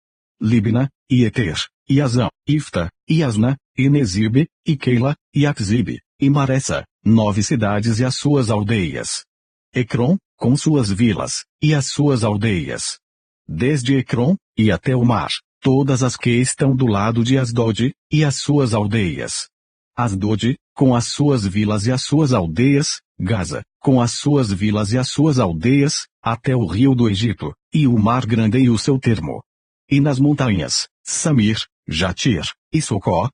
Libna, e Eter, e Azã, Ifta, e Asna, e Nezibe, e Keila, e Axibe, e Maressa, 9 cidades e as suas aldeias. Ecrom, com suas vilas, e as suas aldeias. Desde Ecrom, e até o mar, todas as que estão do lado de Asdod, e as suas aldeias. Asdod, com as suas vilas e as suas aldeias, Gaza, com as suas vilas e as suas aldeias, até o rio do Egito, e o mar grande e o seu termo. E nas montanhas, Samir, Jatir, e Socó,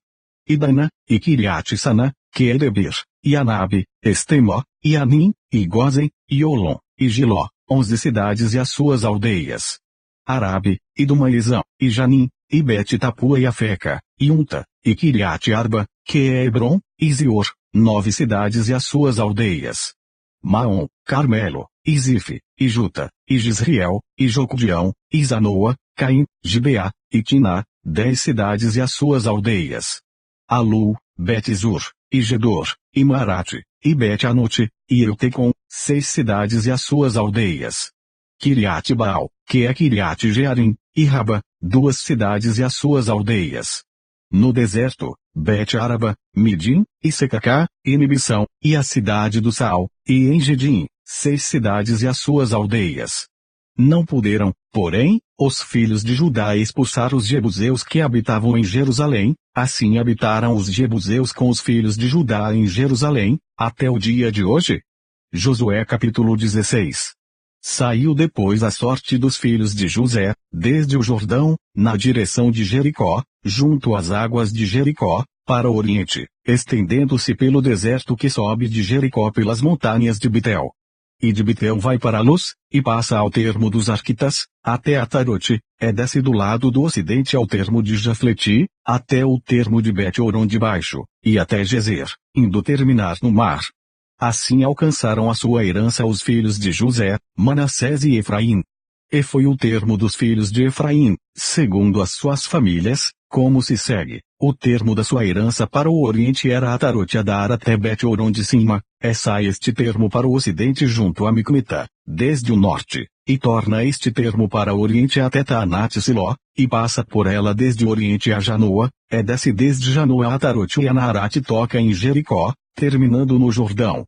e Dana, e Kiriat-Sana, que é Debir, e Anabe, Estemó, e Anim, e Gozen, e Olom, e Giló, 11 cidades e as suas aldeias. Arabe, e Dumaizão, e Janim, e Bet-Tapua e Afeca, e Unta, e Kiriat-Arba, que é Hebron, e Zior, 9 cidades e as suas aldeias. Maom, Carmelo, e Zife, e Juta, e Gisriel, e Jocdião, e Zanoa, Caim, Gibeá, e Tiná, 10 cidades e as suas aldeias. Alu, Bet-Zur, e Gedor, e Marate, e Bet-Anote, e Eutecon, 6 cidades e as suas aldeias. Kiriat-Baal, que é Kiriat-Jearim, e Raba, 2 cidades e as suas aldeias. No deserto, Bet-Araba, Midim, e Secacá, e Nibição, e a cidade do Saal, e Engedim, 6 cidades e as suas aldeias. Não puderam, porém, os filhos de Judá expulsar os jebuseus que habitavam em Jerusalém, assim habitaram os jebuseus com os filhos de Judá em Jerusalém, até o dia de hoje. Josué capítulo 16. Saiu depois a sorte dos filhos de José, desde o Jordão, na direção de Jericó, junto às águas de Jericó, para o oriente, estendendo-se pelo deserto que sobe de Jericó pelas montanhas de Betel. E de Betel vai para Luz, e passa ao termo dos Arquitas, até Atarote, desce do lado do ocidente ao termo de Jafleti, até o termo de Bet-Horon de baixo, e até Gezer, indo terminar no mar. Assim alcançaram a sua herança os filhos de José, Manassés e Efraim. E foi o termo dos filhos de Efraim, segundo as suas famílias, como se segue. O termo da sua herança para o oriente era Atarote Adar até Bet-Horon de cima, sai este termo para o ocidente junto a Micmeta, desde o norte, e torna este termo para o oriente até Taanat-Siló, e passa por ela desde o oriente a Janoa, desce desde Janoa a Atarote e Anarat toca em Jericó, terminando no Jordão.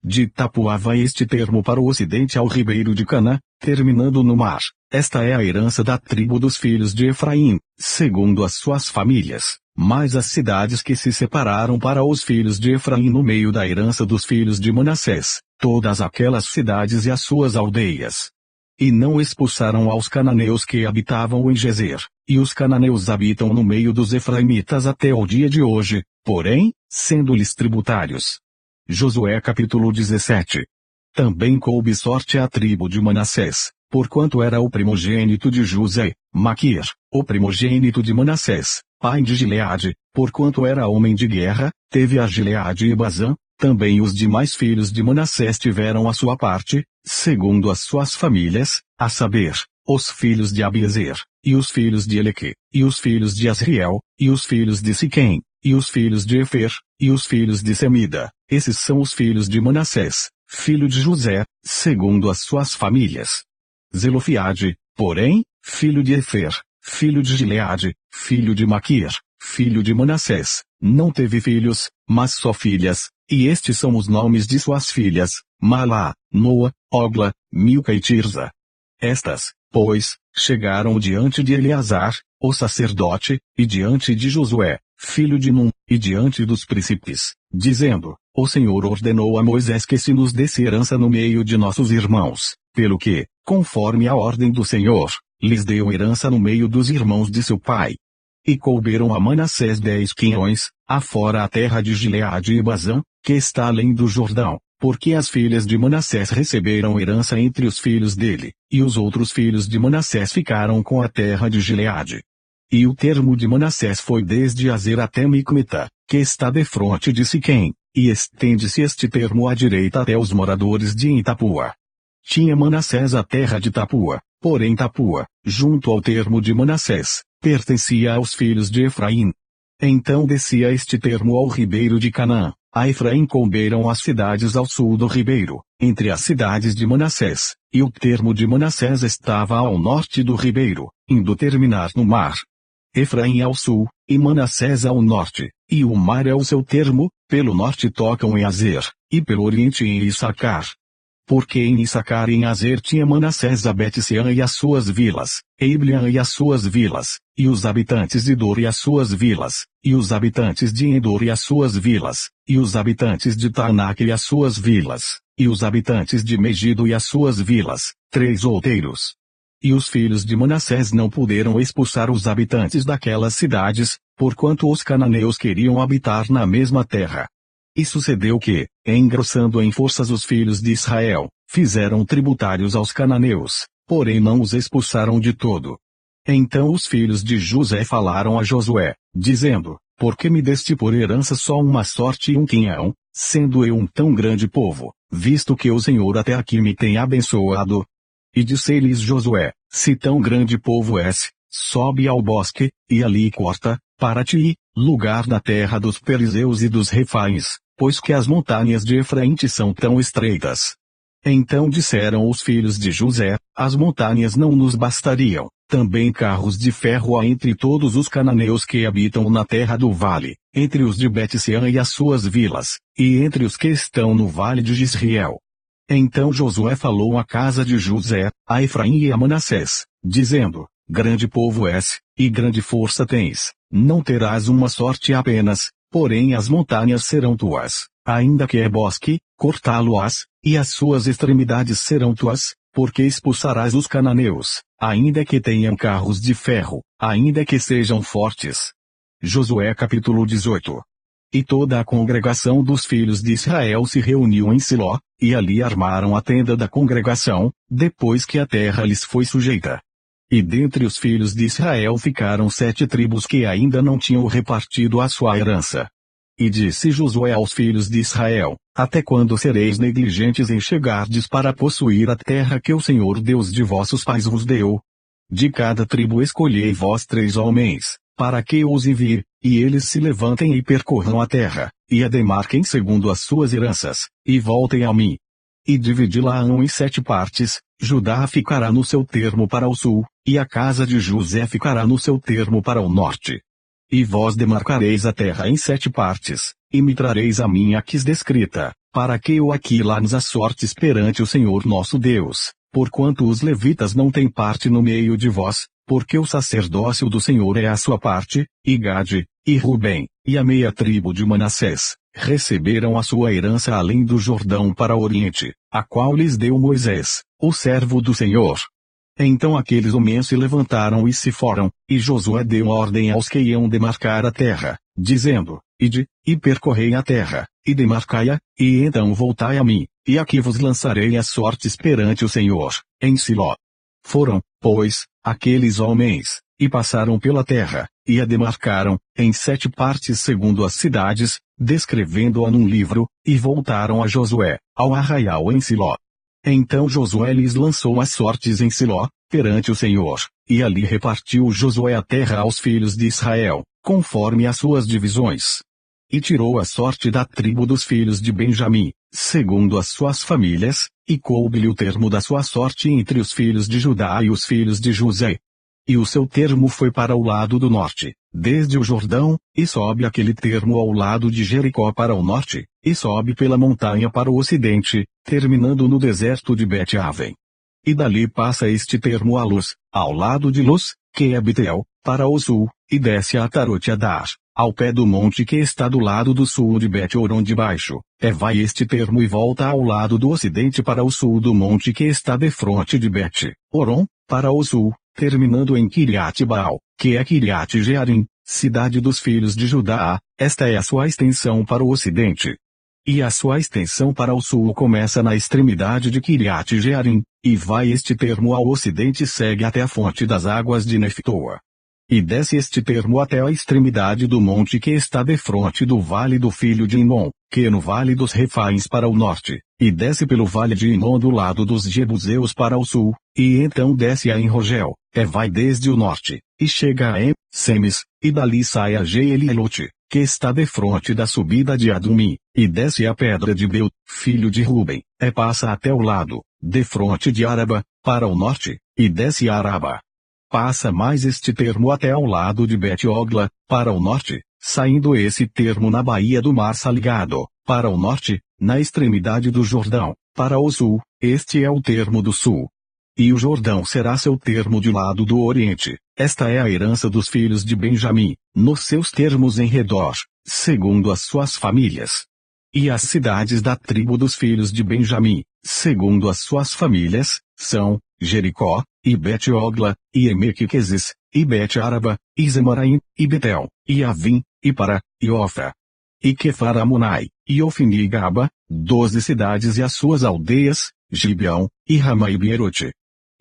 De Tapuá vai este termo para o ocidente ao ribeiro de Cana, terminando no mar. Esta é a herança da tribo dos filhos de Efraim, segundo as suas famílias, mais as cidades que se separaram para os filhos de Efraim no meio da herança dos filhos de Manassés, todas aquelas cidades e as suas aldeias. E não expulsaram aos cananeus que habitavam em Gezer, e os cananeus habitam no meio dos efraimitas até o dia de hoje, porém, sendo-lhes tributários. Josué capítulo 17. Também coube sorte à tribo de Manassés, porquanto era o primogênito de José, Maquir, o primogênito de Manassés, pai de Gileade, porquanto era homem de guerra, teve a Gileade e Bazã. Também os demais filhos de Manassés tiveram a sua parte, segundo as suas famílias, a saber, os filhos de Abiezer, e os filhos de Eleque, e os filhos de Asriel, e os filhos de Siquém, e os filhos de Efer, e os filhos de Semida. Esses são os filhos de Manassés, filho de José, segundo as suas famílias. Zelofiade, porém, filho de Efer, filho de Gileade, filho de Maquir, filho de Manassés, não teve filhos, mas só filhas, e estes são os nomes de suas filhas, Malá, Noa, Ogla, Milca e Tirza. Estas, pois, chegaram diante de Eleazar, o sacerdote, e diante de Josué, filho de Num, e diante dos príncipes, dizendo: O Senhor ordenou a Moisés que se nos desse herança no meio de nossos irmãos, pelo que, conforme a ordem do Senhor, lhes deu herança no meio dos irmãos de seu pai. E couberam a Manassés 10 quinhões, afora a terra de Gileade e Bazã, que está além do Jordão, porque as filhas de Manassés receberam herança entre os filhos dele, e os outros filhos de Manassés ficaram com a terra de Gileade. E o termo de Manassés foi desde Azer até Micmeta, que está defronte de Siquém, e estende-se este termo à direita até os moradores de Tapuá. Tinha Manassés a terra de Tapuá, porém Tapuá, junto ao termo de Manassés, pertencia aos filhos de Efraim. Então descia este termo ao ribeiro de Canaã. A Efraim couberam as cidades ao sul do ribeiro, entre as cidades de Manassés, e o termo de Manassés estava ao norte do ribeiro, indo terminar no mar. Efraim ao sul, e Manassés ao norte, e o mar é o seu termo, pelo norte tocam em Azer, e pelo oriente em Issacar. Porque em Issacar e em Azer tinha Manassés a Bet-sean e as suas vilas, e Ibleam e as suas vilas, e os habitantes de Dor e as suas vilas, e os habitantes de Endor e as suas vilas, e os habitantes de Taanac e as suas vilas, e os habitantes de Megido e as suas vilas, 3 outeiros. E os filhos de Manassés não puderam expulsar os habitantes daquelas cidades, porquanto os cananeus queriam habitar na mesma terra. E sucedeu que, engrossando em forças os filhos de Israel, fizeram tributários aos cananeus, porém não os expulsaram de todo. Então os filhos de José falaram a Josué, dizendo: Por que me deste por herança só uma sorte e um quinhão, sendo eu um tão grande povo, visto que o Senhor até aqui me tem abençoado? E disse-lhes Josué: Se tão grande povo és, sobe ao bosque, e ali corta, para ti, lugar na terra dos Perizeus e dos Refaíns, pois que as montanhas de Efraim te são tão estreitas. Então disseram os filhos de José: As montanhas não nos bastariam, também carros de ferro há entre todos os cananeus que habitam na terra do vale, entre os de Bet-sean e as suas vilas, e entre os que estão no vale de Jezreel. Então Josué falou à casa de José, a Efraim e a Manassés, dizendo: Grande povo és, e grande força tens, não terás uma sorte apenas, porém as montanhas serão tuas, ainda que é bosque, cortá-lo-ás, e as suas extremidades serão tuas, porque expulsarás os cananeus, ainda que tenham carros de ferro, ainda que sejam fortes. Josué capítulo 18. E toda a congregação dos filhos de Israel se reuniu em Siló, e ali armaram a tenda da congregação, depois que a terra lhes foi sujeita. E dentre os filhos de Israel ficaram 7 tribos que ainda não tinham repartido a sua herança. E disse Josué aos filhos de Israel: Até quando sereis negligentes em chegardes para possuir a terra que o Senhor Deus de vossos pais vos deu? De cada tribo escolhei vós 3 homens, para que os envie, e eles se levantem e percorram a terra, e a demarquem segundo as suas heranças, e voltem a mim. E dividi-la-ão em 7 partes, Judá ficará no seu termo para o sul, e a casa de José ficará no seu termo para o norte. E vós demarcareis a terra em 7 partes, e me trareis a minha quis descrita, para que eu aquilane as sortes perante o Senhor nosso Deus, porquanto os levitas não têm parte no meio de vós, porque o sacerdócio do Senhor é a sua parte, e Gade, e Rubem, e a meia tribo de Manassés, receberam a sua herança além do Jordão para o oriente, a qual lhes deu Moisés, o servo do Senhor. Então aqueles homens se levantaram e se foram, e Josué deu ordem aos que iam demarcar a terra, dizendo: Ide, e percorrei a terra, e demarcai-a, e então voltai a mim, e aqui vos lançarei as sortes perante o Senhor, em Siló. Foram, pois, aqueles homens, e passaram pela terra, e a demarcaram, em 7 partes segundo as cidades, descrevendo-a num livro, e voltaram a Josué, ao arraial em Siló. Então Josué lhes lançou as sortes em Siló, perante o Senhor, e ali repartiu Josué a terra aos filhos de Israel, conforme as suas divisões. E tirou a sorte da tribo dos filhos de Benjamim, segundo as suas famílias, e coube-lhe o termo da sua sorte entre os filhos de Judá e os filhos de José. E o seu termo foi para o lado do norte, desde o Jordão, e sobe aquele termo ao lado de Jericó para o norte, e sobe pela montanha para o ocidente, terminando no deserto de Bet-Aven. E dali passa este termo a Luz, ao lado de Luz, que é Betel, para o sul, e desce a Atarot-Adar, ao pé do monte que está do lado do sul de Bet-Horon de baixo, vai este termo e volta ao lado do ocidente para o sul do monte que está defronte de Bet-Horon, para o sul, terminando em Kiriat-Baal, que é Kiriat-Jearim, cidade dos filhos de Judá. Esta é a sua extensão para o ocidente. E a sua extensão para o sul começa na extremidade de Kiriat-Jearim, e vai este termo ao ocidente e segue até a fonte das águas de Neftoa. E desce este termo até a extremidade do monte que está defronte do vale do filho de Inom, que é no vale dos Refaíns para o norte, e desce pelo vale de Inom do lado dos Jebuseus para o sul, e então desce a Enrogel, vai desde o norte, e chega a Semes, e dali sai a Jeelilote, que está defronte da subida de Adumim, e desce a pedra de Beu, filho de Ruben, passa até o lado, defronte de Araba, para o norte, e desce a Araba. Passa mais este termo até ao lado de Bet-Ogla, para o norte, saindo esse termo na baía do Mar Salgado, para o norte, na extremidade do Jordão, para o sul, este é o termo do sul. E o Jordão será seu termo de lado do oriente. Esta é a herança dos filhos de Benjamim, nos seus termos em redor, segundo as suas famílias. E as cidades da tribo dos filhos de Benjamim, segundo as suas famílias, são Jericó, e Bet-Ogla, e Emequiqueses, e Bet-Araba, e Zemaraim, e Betel, e Avim, e Pará, e Ofra. E Quefaramonai, e Ofni e Gaba, 12 cidades e as suas aldeias, Gibeão, e Ramá e Beerote.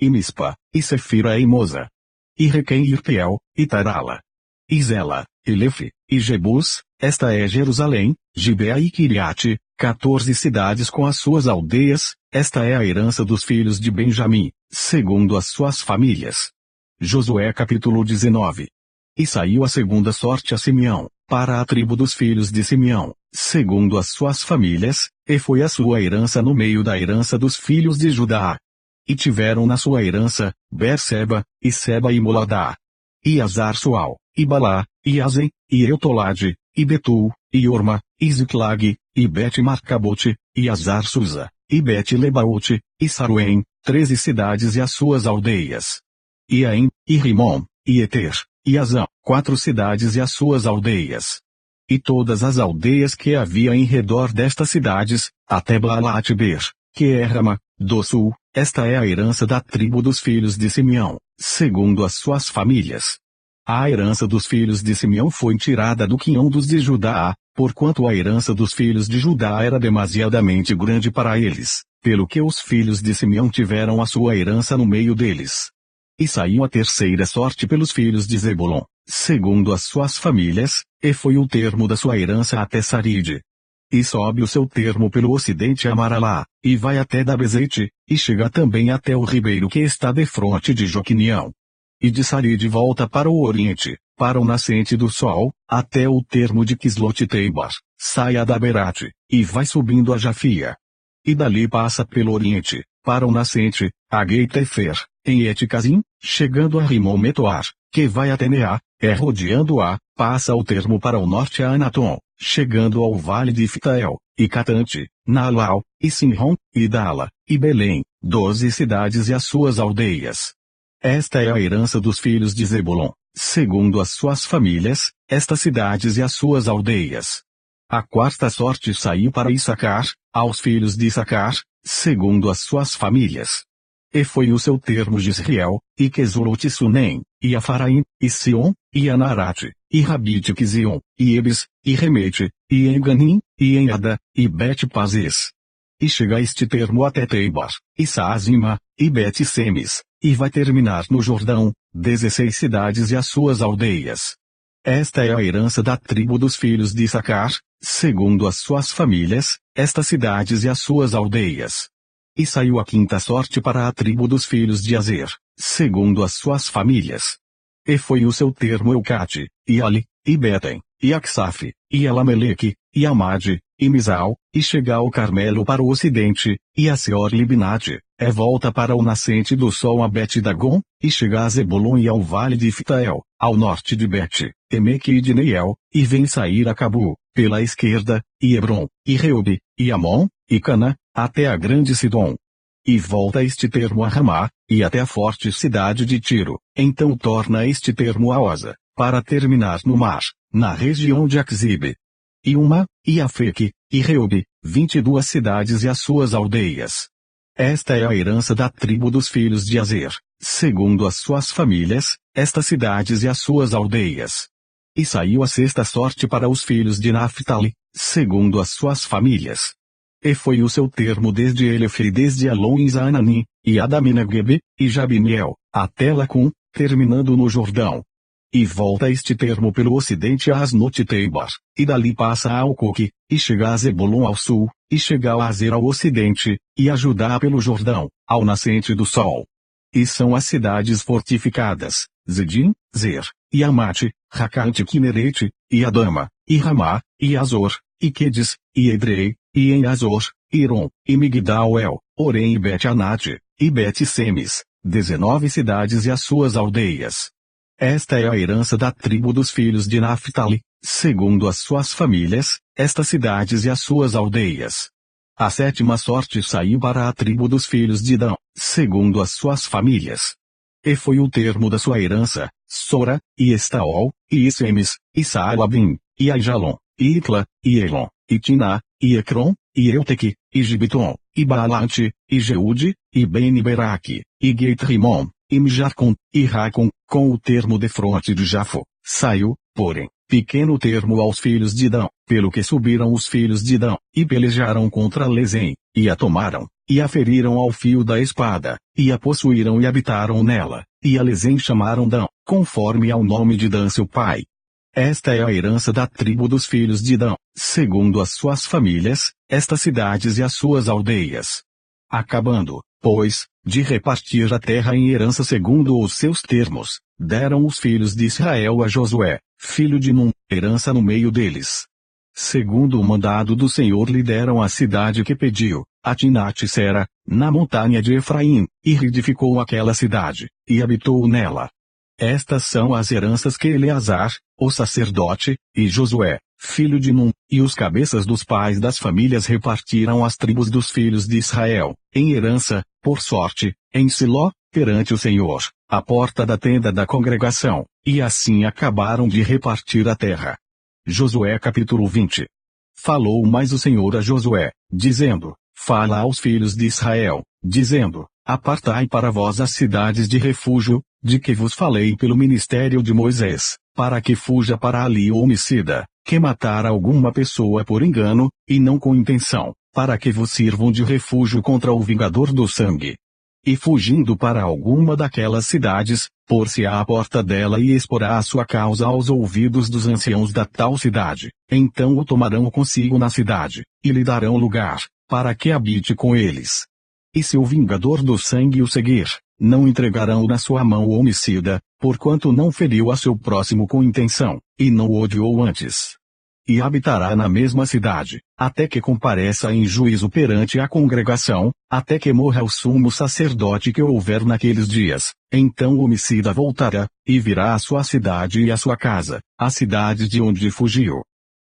E Mispa, e Sefira e Moza. E Requém e Irpeel, e Tarala. E Zela, e Lefe, e Jebus, esta é Jerusalém, Gibea e Kiriate, 14 cidades com as suas aldeias, esta é a herança dos filhos de Benjamim, segundo as suas famílias. Josué capítulo 19. E saiu a segunda sorte a Simeão, para a tribo dos filhos de Simeão, segundo as suas famílias, e foi a sua herança no meio da herança dos filhos de Judá. E tiveram na sua herança, Berseba, e Seba e Moladá. E Azar-Sual, e Balá, e Azen, e Eutolade, e Betul, e Orma, e Ziclag, e Bet-Marcabote, e Azar-Susa, e Bet-Lebaote, e Saruém, 13 cidades e as suas aldeias. E Aim, e Rimon, e Eter, e Azã, 4 cidades e as suas aldeias. E todas as aldeias que havia em redor destas cidades, até Baalat-Ber, que é Rama, do sul, esta é a herança da tribo dos filhos de Simeão, segundo as suas famílias. A herança dos filhos de Simeão foi tirada do quinhão dos de Judá, porquanto a herança dos filhos de Judá era demasiadamente grande para eles, pelo que os filhos de Simeão tiveram a sua herança no meio deles. E saiu a terceira sorte pelos filhos de Zebulon, segundo as suas famílias, e foi o termo da sua herança até Saride. E sobe o seu termo pelo ocidente a Maralá, e vai até Dabezete, e chega também até o ribeiro que está defronte de Joquinião. E de Saride volta para o oriente, para o nascente do sol, até o termo de Quislot-Teibar, sai a Daberate, e vai subindo a Jafia. E dali passa pelo oriente, para o nascente, a Geit-Efer, em Eticazim, chegando a Rimon-Metoar, que vai até Neá, rodeando-a, passa o termo para o norte a Anatom, chegando ao vale de Iftael, e Catante, Naalau, e Simron, e Dala, e Belém, 12 cidades e as suas aldeias. Esta é a herança dos filhos de Zebulon, segundo as suas famílias, estas cidades e as suas aldeias. A quarta sorte saiu para Issacar, aos filhos de Issacar, segundo as suas famílias. E foi o seu termo de Israel, e Quesulot-Sunem, e Afaraim, e Sion, e Anarate, e Rabite-Quizion, e Ebes, e Remete, e Enganim, e Enhada, e Bet-Pazes. E chega este termo até Teibar, e Saazima, e Bet-Semes, e vai terminar no Jordão, 16 cidades e as suas aldeias. Esta é a herança da tribo dos filhos de Issacar, segundo as suas famílias, estas cidades e as suas aldeias. E saiu a quinta sorte para a tribo dos filhos de Azer, segundo as suas famílias. E foi o seu termo Eucate, e Ali, e Betem, e Aksaf, e Elameleque, e Amade, e Misal, e chega ao Carmelo para o ocidente, e a Seor-Libnate, volta para o nascente do sol a Bet-Dagon, e chega a Zebulon e ao vale de Iftael, ao norte de Bet-Emeque e de Neiel, e vem sair a Cabu, pela esquerda, e Hebron, e Reobe, e Amon, e Cana, até a grande Sidom. E volta este termo a Ramá, e até a forte cidade de Tiro, então torna este termo a Osa, para terminar no mar, na região de Axibe. E Uma, e Afeque, e Reobe, 22 cidades e as suas aldeias. Esta é a herança da tribo dos filhos de Azer, segundo as suas famílias, estas cidades e as suas aldeias. E saiu a sexta sorte para os filhos de Naphtali, segundo as suas famílias. E foi o seu termo desde Elefe e desde Alon a Ananim, e Adaminegebe, e Jabiniel, até Lacum, terminando no Jordão. E volta este termo pelo ocidente a Asnot-Teibar, e dali passa a Alcoque, e chega a Zebulon ao sul, e chega a Azer ao ocidente, e a Judá pelo Jordão, ao nascente do sol. e são as cidades fortificadas, Zedim, Zer, e Amate, Rakate Kinerete, e Adama, e Ramá, e Azor, e Quedes, e Edrei, e em Azor, Iron, e Migdal-El, Orem e Bet-Anate, e Bet-Semes, 19 cidades e as suas aldeias. Esta é a herança da tribo dos filhos de Naphtali, segundo as suas famílias, estas cidades e as suas aldeias. A sétima sorte saiu para a tribo dos filhos de Dan, segundo as suas famílias. E foi o termo da sua herança, Sora, e Estaol, e Semes, e Saalabim, e Aijalon, e Itla, e Elon, e Tiná, e Ecrom, e Euteque, e Gibeton, e Baalate, e Jeude, e Ben-Beraque, e Geit-Rimon, e Mijarcon, e Racon, com o termo de fronte de Jafo, saiu, porém, pequeno termo aos filhos de Dan, pelo que subiram os filhos de Dan, e pelejaram contra Lesem, e a tomaram, e a feriram ao fio da espada, e a possuíram e habitaram nela, e a Lesem chamaram Dan, conforme ao nome de Dan seu pai. Esta é a herança da tribo dos filhos de Dan, segundo as suas famílias, estas cidades e as suas aldeias. Acabando, pois, de repartir a terra em herança segundo os seus termos, deram os filhos de Israel a Josué, filho de Num, herança no meio deles. Segundo o mandado do Senhor lhe deram a cidade que pediu, a Timnat-Sera, na montanha de Efraim, e reedificou aquela cidade, e habitou nela. Estas são as heranças que Eleazar, o sacerdote, e Josué, filho de Num, e os cabeças dos pais das famílias repartiram às tribos dos filhos de Israel, em herança, por sorte, em Siló, perante o Senhor, à porta da tenda da congregação, e assim acabaram de repartir a terra. Josué capítulo 20. Falou mais o Senhor a Josué, dizendo, fala aos filhos de Israel, dizendo, apartai para vós as cidades de refúgio, de que vos falei pelo ministério de Moisés, para que fuja para ali o homicida, que matar alguma pessoa por engano, e não com intenção, para que vos sirvam de refúgio contra o vingador do sangue. E fugindo para alguma daquelas cidades, pôr-se à porta dela e exporá a sua causa aos ouvidos dos anciãos da tal cidade, então o tomarão consigo na cidade, e lhe darão lugar, para que habite com eles. E se o vingador do sangue o seguir, não entregarão na sua mão o homicida, porquanto não feriu a seu próximo com intenção, e não o odiou antes. E habitará na mesma cidade, até que compareça em juízo perante a congregação, até que morra o sumo sacerdote que houver naqueles dias. Então o homicida voltará, e virá à sua cidade e à sua casa, a cidade de onde fugiu.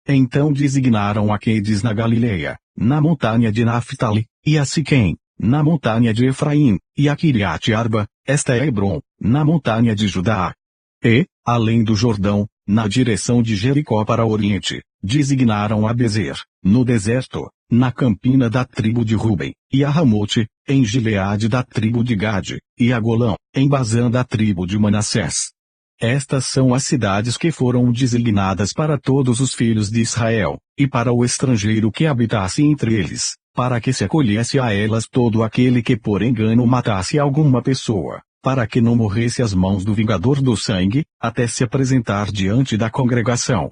Então designaram a Quedes na Galileia, na montanha de Naphtali, e a Siquém, na montanha de Efraim, e a Quiriate-Arba, esta é Hebron, na montanha de Judá. E, além do Jordão, na direção de Jericó para o oriente, designaram a Bezer, no deserto, na campina da tribo de Ruben, e a Ramote, em Gileade da tribo de Gade, e a Golão, em Bazã da tribo de Manassés. Estas são as cidades que foram designadas para todos os filhos de Israel, e para o estrangeiro que habitasse entre eles, para que se acolhesse a elas todo aquele que por engano matasse alguma pessoa, para que não morresse às mãos do vingador do sangue, até se apresentar diante da congregação.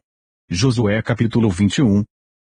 Josué capítulo 21.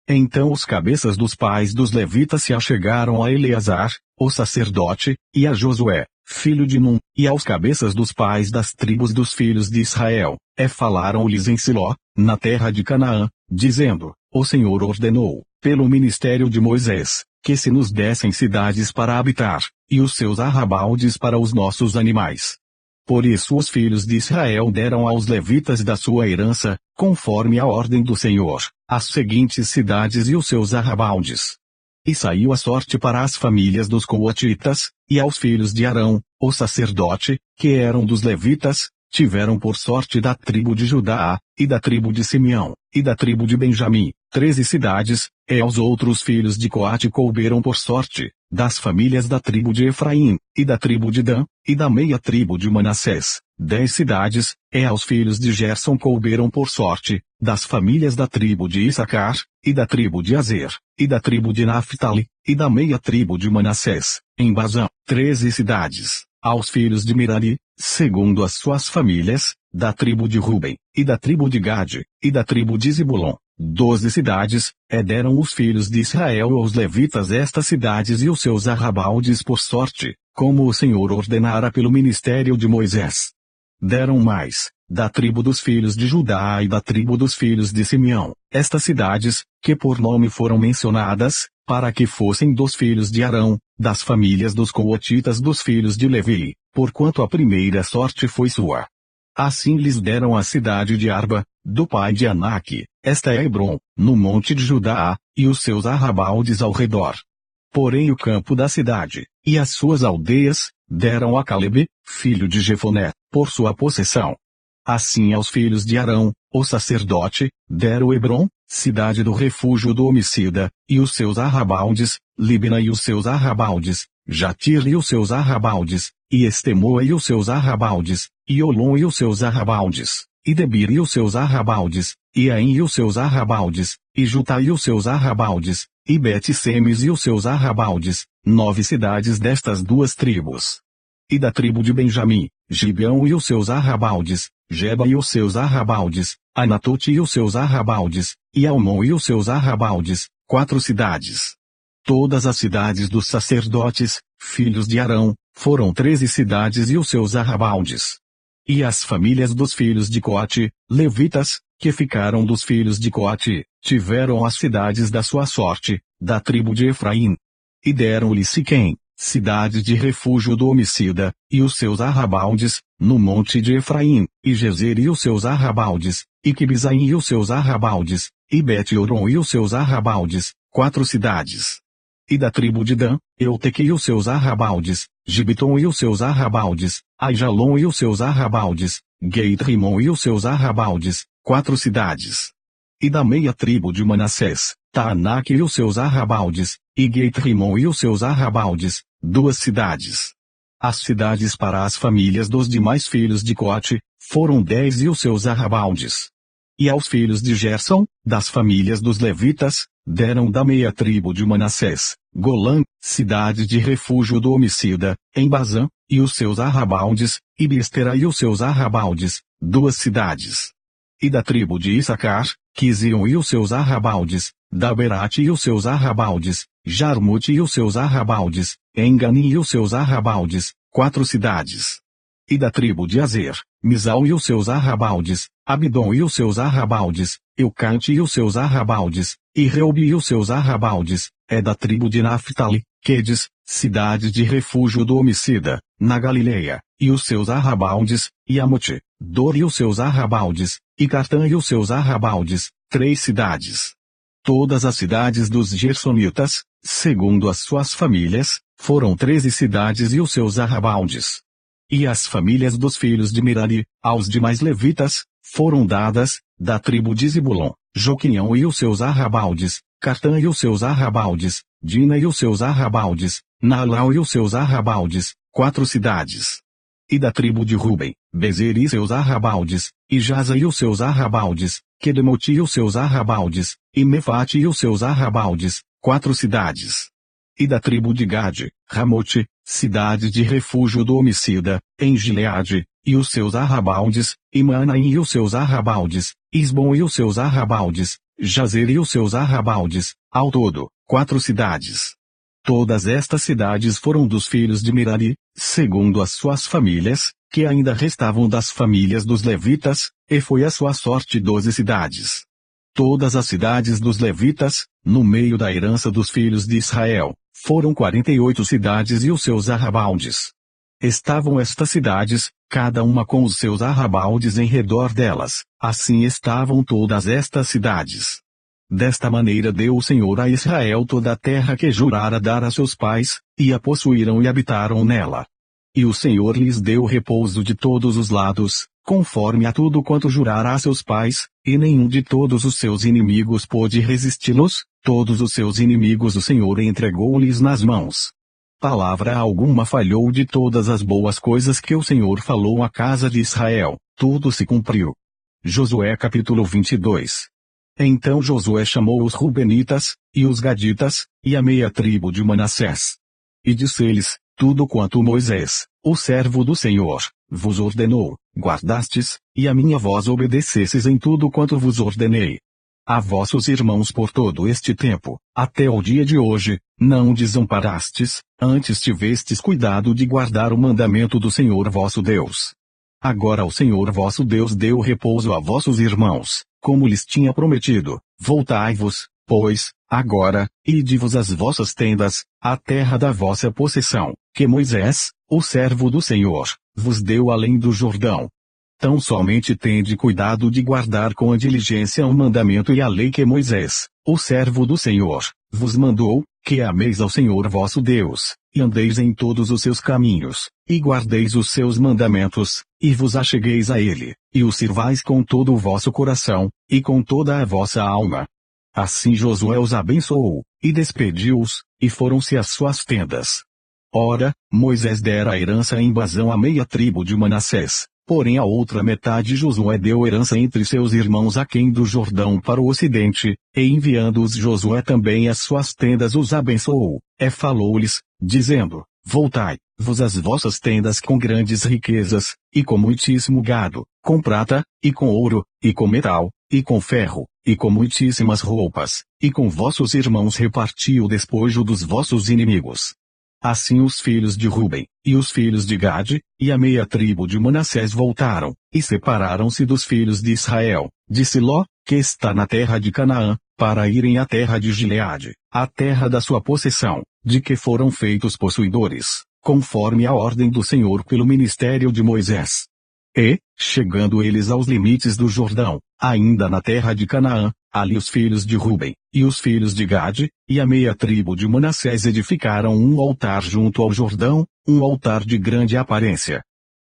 Então os cabeças dos pais dos levitas se achegaram a Eleazar, o sacerdote, e a Josué, filho de Num, e aos cabeças dos pais das tribos dos filhos de Israel, falaram-lhes em Siló, na terra de Canaã, dizendo, o Senhor ordenou, pelo ministério de Moisés, que se nos dessem cidades para habitar, e os seus arrabaldes para os nossos animais. Por isso os filhos de Israel deram aos levitas da sua herança, conforme a ordem do Senhor, as seguintes cidades e os seus arrabaldes. E saiu a sorte para as famílias dos coatitas, e aos filhos de Arão, o sacerdote, que eram dos levitas, tiveram por sorte da tribo de Judá, e da tribo de Simeão, e da tribo de Benjamim, 13 cidades, e aos outros filhos de Coate couberam por sorte, das famílias da tribo de Efraim, e da tribo de Dan, e da meia tribo de Manassés, 10 cidades, e aos filhos de Gerson couberam por sorte, das famílias da tribo de Issacar, e da tribo de Azer, e da tribo de Naphtali, e da meia tribo de Manassés, em Bazã, 13 cidades, aos filhos de Merari, segundo as suas famílias, da tribo de Ruben, e da tribo de Gade, e da tribo de Zebulon, 12 cidades, deram os filhos de Israel aos levitas estas cidades e os seus arrabaldes por sorte, como o Senhor ordenara pelo ministério de Moisés. Deram mais, da tribo dos filhos de Judá e da tribo dos filhos de Simeão, estas cidades, que por nome foram mencionadas, para que fossem dos filhos de Arão, das famílias dos coatitas dos filhos de Levi, porquanto a primeira sorte foi sua. Assim lhes deram a cidade de Arba, do pai de Anaque, esta é Hebrom, no monte de Judá, e os seus arrabaldes ao redor. Porém o campo da cidade, e as suas aldeias, deram a Calebe, filho de Jefoné, por sua possessão. Assim aos filhos de Arão, o sacerdote, deram Hebrom, cidade do refúgio do homicida, e os seus arrabaldes, Libna e os seus arrabaldes, Jatir e os seus arrabaldes, e Estemoa e os seus arrabaldes, e Olom e os seus arrabaldes, e Debir e os seus arrabaldes, e Aim e os seus arrabaldes, e Jutá e os seus arrabaldes, e Bet-Semes e os seus arrabaldes, 9 cidades destas duas tribos. E da tribo de Benjamim, Gibeão e os seus arrabaldes, Geba e os seus arrabaldes, Anatote e os seus arrabaldes, e Almon e os seus arrabaldes, 4 cidades. Todas as cidades dos sacerdotes, filhos de Arão, foram 13 cidades e os seus arrabaldes. E as famílias dos filhos de Coate, levitas, que ficaram dos filhos de Coate, tiveram as cidades da sua sorte, da tribo de Efraim. E deram-lhe Siquém, cidade de refúgio do homicida, e os seus arrabaldes, no monte de Efraim, e Gezer e os seus arrabaldes, e Quibzaim e os seus arrabaldes, e Bet-Horon e os seus arrabaldes, 4 cidades. E da tribo de Dan, Euteque e os seus arrabaldes, Gibeton e os seus arrabaldes, Aijalon e os seus arrabaldes, Geit-Rimon e os seus arrabaldes, 4 cidades. E da meia tribo de Manassés, Taanaque e os seus arrabaldes, e Geit-Rimon e os seus arrabaldes, 2 cidades. As cidades para as famílias dos demais filhos de Coate, foram 10 e os seus arrabaldes. E aos filhos de Gerson, das famílias dos levitas, deram da meia tribo de Manassés, Golã, cidade de refúgio do homicida, em Bazã, e os seus arrabaldes, e Bistera e os seus arrabaldes, 2 cidades. E da tribo de Issacar, Quizion e os seus arrabaldes, Daberate e os seus arrabaldes, Jarmute e os seus arrabaldes, Engani e os seus arrabaldes, 4 cidades. E da tribo de Azer, Misal e os seus arrabaldes, Abidom e os seus arrabaldes, Eucante e os seus arrabaldes, e Reob e os seus arrabaldes, é da tribo de Naphtali, Quedes, cidade de refúgio do homicida, na Galileia, e os seus arrabaldes, e Amote, Dor e os seus arrabaldes, e Cartã e os seus arrabaldes, 3 cidades. Todas as cidades dos Gersonitas, segundo as suas famílias, foram 13 cidades e os seus arrabaldes. E as famílias dos filhos de Merari, aos demais levitas, foram dadas, da tribo de Zebulon, Joquinhão e os seus arrabaldes, Cartã e os seus arrabaldes, Dina e os seus arrabaldes, Naalau e os seus arrabaldes, 4 cidades. E da tribo de Ruben, Bezer e seus arrabaldes, e Jaza e os seus arrabaldes, Quedemote e os seus arrabaldes, e Mefate e os seus arrabaldes, 4 cidades. E da tribo de Gade, Ramote, cidade de refúgio do homicida, em Gileade, e os seus arrabaldes, e Manaim e os seus arrabaldes, Isbom e os seus arrabaldes, Jazer e os seus arrabaldes, ao todo, 4 cidades. Todas estas cidades foram dos filhos de Merari, segundo as suas famílias, que ainda restavam das famílias dos levitas, e foi a sua sorte 12 cidades. Todas as cidades dos levitas, no meio da herança dos filhos de Israel, foram 48 cidades e os seus arrabaldes. Estavam estas cidades, cada uma com os seus arrabaldes em redor delas, assim estavam todas estas cidades. Desta maneira deu o Senhor a Israel toda a terra que jurara dar a seus pais, e a possuíram e habitaram nela. E o Senhor lhes deu repouso de todos os lados, conforme a tudo quanto jurara a seus pais, e nenhum de todos os seus inimigos pôde resisti-los, todos os seus inimigos o Senhor entregou-lhes nas mãos. Palavra alguma falhou de todas as boas coisas que o Senhor falou à casa de Israel, tudo se cumpriu. Josué capítulo 22. Então Josué chamou os Rubenitas, e os Gaditas, e a meia tribo de Manassés. E disse-lhes, tudo quanto Moisés, o servo do Senhor, vos ordenou, guardastes, e a minha voz obedecesses em tudo quanto vos ordenei. a vossos irmãos por todo este tempo, até o dia de hoje, não desamparastes, antes tivestes cuidado de guardar o mandamento do Senhor vosso Deus. Agora o Senhor vosso Deus deu repouso a vossos irmãos, como lhes tinha prometido. Voltai-vos, pois, agora, ide-vos às vossas tendas, à terra da vossa possessão, que Moisés, o servo do Senhor, vos deu além do Jordão. Tão somente tende cuidado de guardar com a diligência o mandamento e a lei que Moisés, o servo do Senhor, vos mandou, que ameis ao Senhor vosso Deus, e andeis em todos os seus caminhos, e guardeis os seus mandamentos, e vos achegueis a ele, e o sirvais com todo o vosso coração, e com toda a vossa alma. Assim Josué os abençoou, e despediu-os, e foram-se às suas tendas. Ora, Moisés dera a herança em Basão à meia tribo de Manassés, porém a outra metade Josué deu herança entre seus irmãos aquém do Jordão para o ocidente, e enviando-os Josué também às suas tendas os abençoou, falou-lhes, dizendo, voltai-vos às vossas tendas com grandes riquezas, e com muitíssimo gado, com prata, e com ouro, e com metal, e com ferro, e com muitíssimas roupas, e com vossos irmãos reparti o despojo dos vossos inimigos. Assim os filhos de Ruben, e os filhos de Gade, e a meia tribo de Manassés voltaram, e separaram-se dos filhos de Israel, de Siló, que está na terra de Canaã, para irem à terra de Gileade, a terra da sua possessão, de que foram feitos possuidores, conforme a ordem do Senhor pelo ministério de Moisés. E, chegando eles aos limites do Jordão, ainda na terra de Canaã, ali os filhos de Ruben, e os filhos de Gade, e a meia tribo de Manassés edificaram um altar junto ao Jordão, um altar de grande aparência.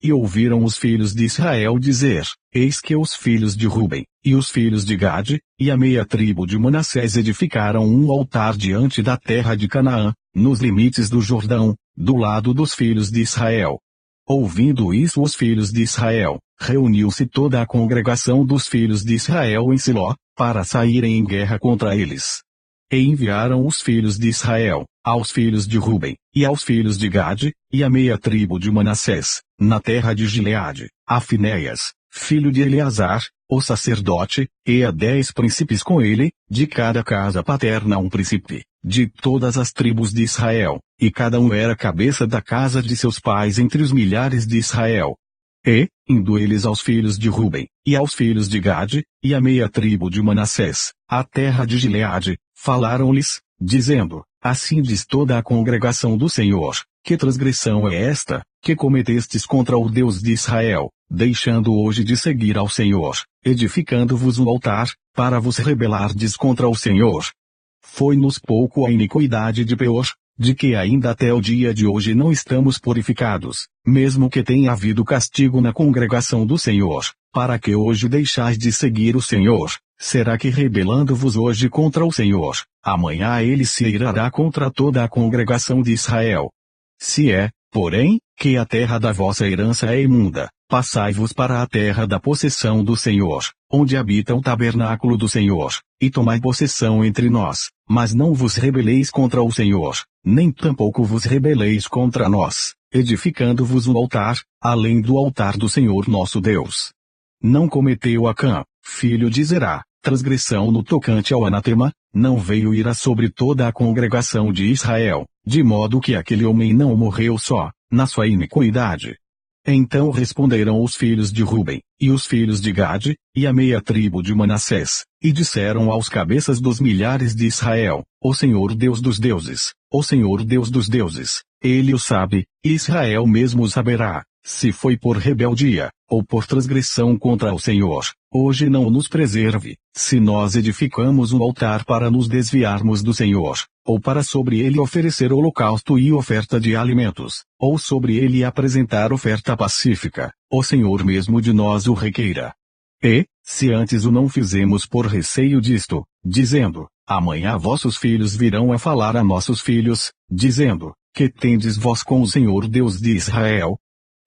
E ouviram os filhos de Israel dizer, eis que os filhos de Ruben, e os filhos de Gade, e a meia tribo de Manassés edificaram um altar diante da terra de Canaã, nos limites do Jordão, do lado dos filhos de Israel. Ouvindo isso os filhos de Israel, reuniu-se toda a congregação dos filhos de Israel em Siló, para saírem em guerra contra eles. E enviaram os filhos de Israel, aos filhos de Ruben, e aos filhos de Gade, e a meia tribo de Manassés, na terra de Gileade, a Finéias, filho de Eleazar, o sacerdote, e a 10 príncipes com ele, de cada casa paterna um príncipe, de todas as tribos de Israel, e cada um era cabeça da casa de seus pais entre os milhares de Israel. E, indo eles aos filhos de Ruben, e aos filhos de Gade, e a meia tribo de Manassés, a terra de Gileade, falaram-lhes, dizendo, assim diz toda a congregação do Senhor, que transgressão é esta, que cometestes contra o Deus de Israel, deixando hoje de seguir ao Senhor, edificando-vos um altar, para vos rebelardes contra o Senhor. Foi-nos pouco a iniquidade de Peor, de que ainda até o dia de hoje não estamos purificados, mesmo que tenha havido castigo na congregação do Senhor, para que hoje deixais de seguir o Senhor. Será que rebelando-vos hoje contra o Senhor, amanhã ele se irará contra toda a congregação de Israel? Se é, porém, que a terra da vossa herança é imunda, passai-vos para a terra da possessão do Senhor, onde habita o tabernáculo do Senhor, e tomai possessão entre nós, mas não vos rebeleis contra o Senhor, nem tampouco vos rebeleis contra nós, edificando-vos um altar, além do altar do Senhor nosso Deus. Não cometeu Acã, filho de Zerá, transgressão no tocante ao anatema, não veio ira sobre toda a congregação de Israel, de modo que aquele homem não morreu só, na sua iniquidade. Então responderam os filhos de Ruben, e os filhos de Gade, e a meia tribo de Manassés, e disseram aos cabeças dos milhares de Israel, o Senhor Deus dos deuses, o Senhor Deus dos deuses, ele o sabe, e Israel mesmo o saberá, se foi por rebeldia, ou por transgressão contra o Senhor, hoje não nos preserve, se nós edificamos um altar para nos desviarmos do Senhor, ou para sobre ele oferecer holocausto e oferta de alimentos, ou sobre ele apresentar oferta pacífica, o Senhor mesmo de nós o requeira. E, se antes o não fizemos por receio disto, dizendo, amanhã vossos filhos virão a falar a nossos filhos, dizendo, que tendes vós com o Senhor Deus de Israel?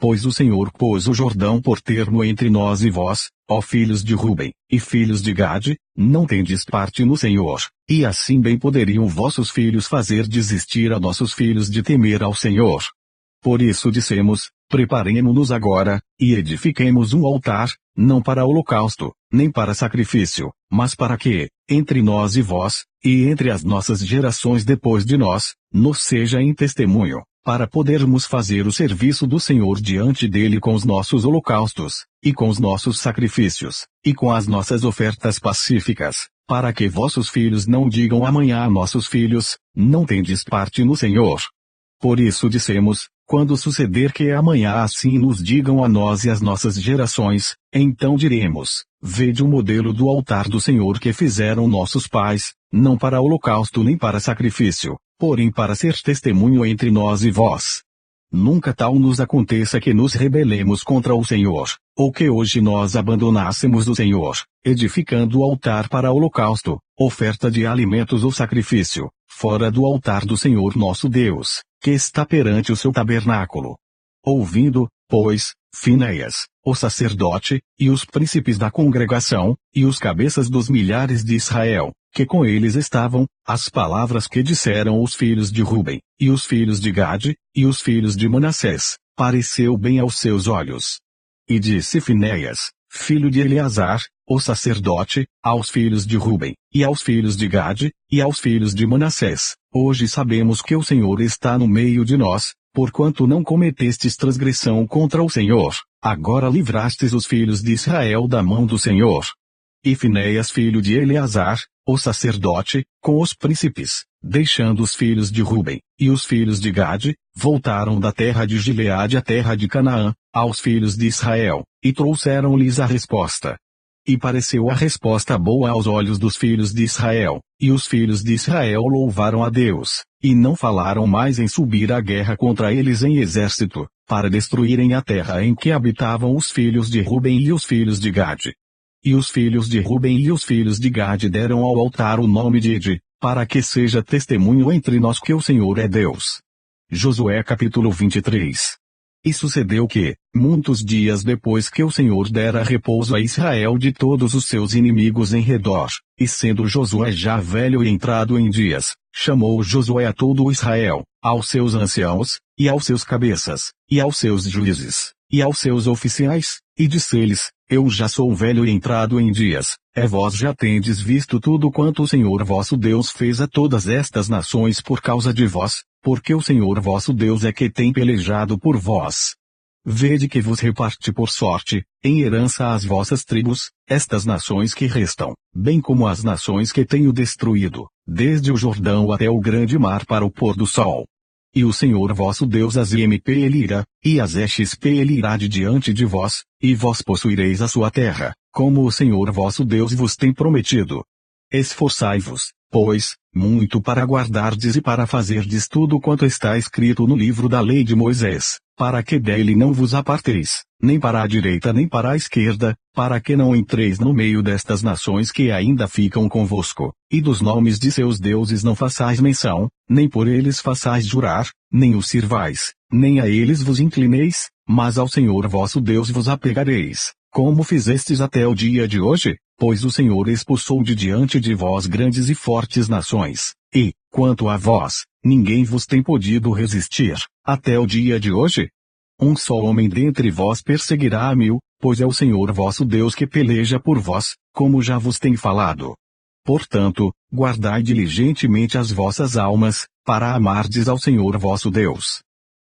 Pois o Senhor pôs o Jordão por termo entre nós e vós, ó filhos de Ruben, e filhos de Gade, não tendes parte no Senhor, e assim bem poderiam vossos filhos fazer desistir a nossos filhos de temer ao Senhor. Por isso dissemos, Preparemo-nos agora, e edifiquemos um altar, não para holocausto, nem para sacrifício, mas para que, entre nós e vós, e entre as nossas gerações depois de nós, nos seja em testemunho, para podermos fazer o serviço do Senhor diante dele com os nossos holocaustos, e com os nossos sacrifícios, e com as nossas ofertas pacíficas, para que vossos filhos não digam amanhã a nossos filhos, não tendes parte no Senhor. Por isso dissemos, quando suceder que amanhã assim nos digam a nós e às nossas gerações, então diremos, vede o modelo do altar do Senhor que fizeram nossos pais, não para holocausto nem para sacrifício, porém para ser testemunho entre nós e vós. Nunca tal nos aconteça que nos rebelemos contra o Senhor, ou que hoje nós abandonássemos o Senhor, edificando o altar para holocausto, oferta de alimentos ou sacrifício, fora do altar do Senhor nosso Deus, que está perante o seu tabernáculo. Ouvindo, pois, Finéias, o sacerdote, e os príncipes da congregação, e os cabeças dos milhares de Israel, que com eles estavam, as palavras que disseram os filhos de Ruben, e os filhos de Gade, e os filhos de Manassés, pareceu bem aos seus olhos. E disse Finéias, filho de Eleazar, o sacerdote, aos filhos de Ruben, e aos filhos de Gade, e aos filhos de Manassés, hoje sabemos que o Senhor está no meio de nós, porquanto não cometestes transgressão contra o Senhor, agora livrastes os filhos de Israel da mão do Senhor. E Finéias filho de Eleazar, o sacerdote, com os príncipes, deixando os filhos de Ruben, e os filhos de Gade, voltaram da terra de Gileade à terra de Canaã, aos filhos de Israel, e trouxeram-lhes a resposta. E pareceu a resposta boa aos olhos dos filhos de Israel, e os filhos de Israel louvaram a Deus, e não falaram mais em subir à guerra contra eles em exército, para destruírem a terra em que habitavam os filhos de Ruben e os filhos de Gade. E os filhos de Ruben e os filhos de Gade deram ao altar o nome de Ide, para que seja testemunho entre nós que o Senhor é Deus. Josué capítulo 23. E sucedeu que, muitos dias depois que o Senhor dera repouso a Israel de todos os seus inimigos em redor, e sendo Josué já velho e entrado em dias, chamou Josué a todo o Israel, aos seus anciãos, e aos seus cabeças, e aos seus juízes, e aos seus oficiais, e disse-lhes, eu já sou velho e entrado em dias, vós já tendes visto tudo quanto o Senhor vosso Deus fez a todas estas nações por causa de vós, porque o Senhor vosso Deus é que tem pelejado por vós. Vede que vos reparte por sorte, em herança às vossas tribos, estas nações que restam, bem como as nações que tenho destruído, desde o Jordão até o grande mar para o pôr do sol. E o Senhor vosso Deus as impelirá, e as expelirá de diante de vós, e vós possuireis a sua terra, como o Senhor vosso Deus vos tem prometido. Esforçai-vos, pois, muito para guardardes e para fazerdes tudo quanto está escrito no livro da lei de Moisés, para que dele não vos aparteis, nem para a direita nem para a esquerda, para que não entreis no meio destas nações que ainda ficam convosco, e dos nomes de seus deuses não façais menção, nem por eles façais jurar, nem os sirvais, nem a eles vos inclineis, mas ao Senhor vosso Deus vos apegareis, como fizestes até o dia de hoje, pois o Senhor expulsou de diante de vós grandes e fortes nações, e, quanto a vós, ninguém vos tem podido resistir, até o dia de hoje. Um só homem dentre vós perseguirá a 1000, pois é o Senhor vosso Deus que peleja por vós, como já vos tem falado. Portanto, guardai diligentemente as vossas almas, para amardes ao Senhor vosso Deus.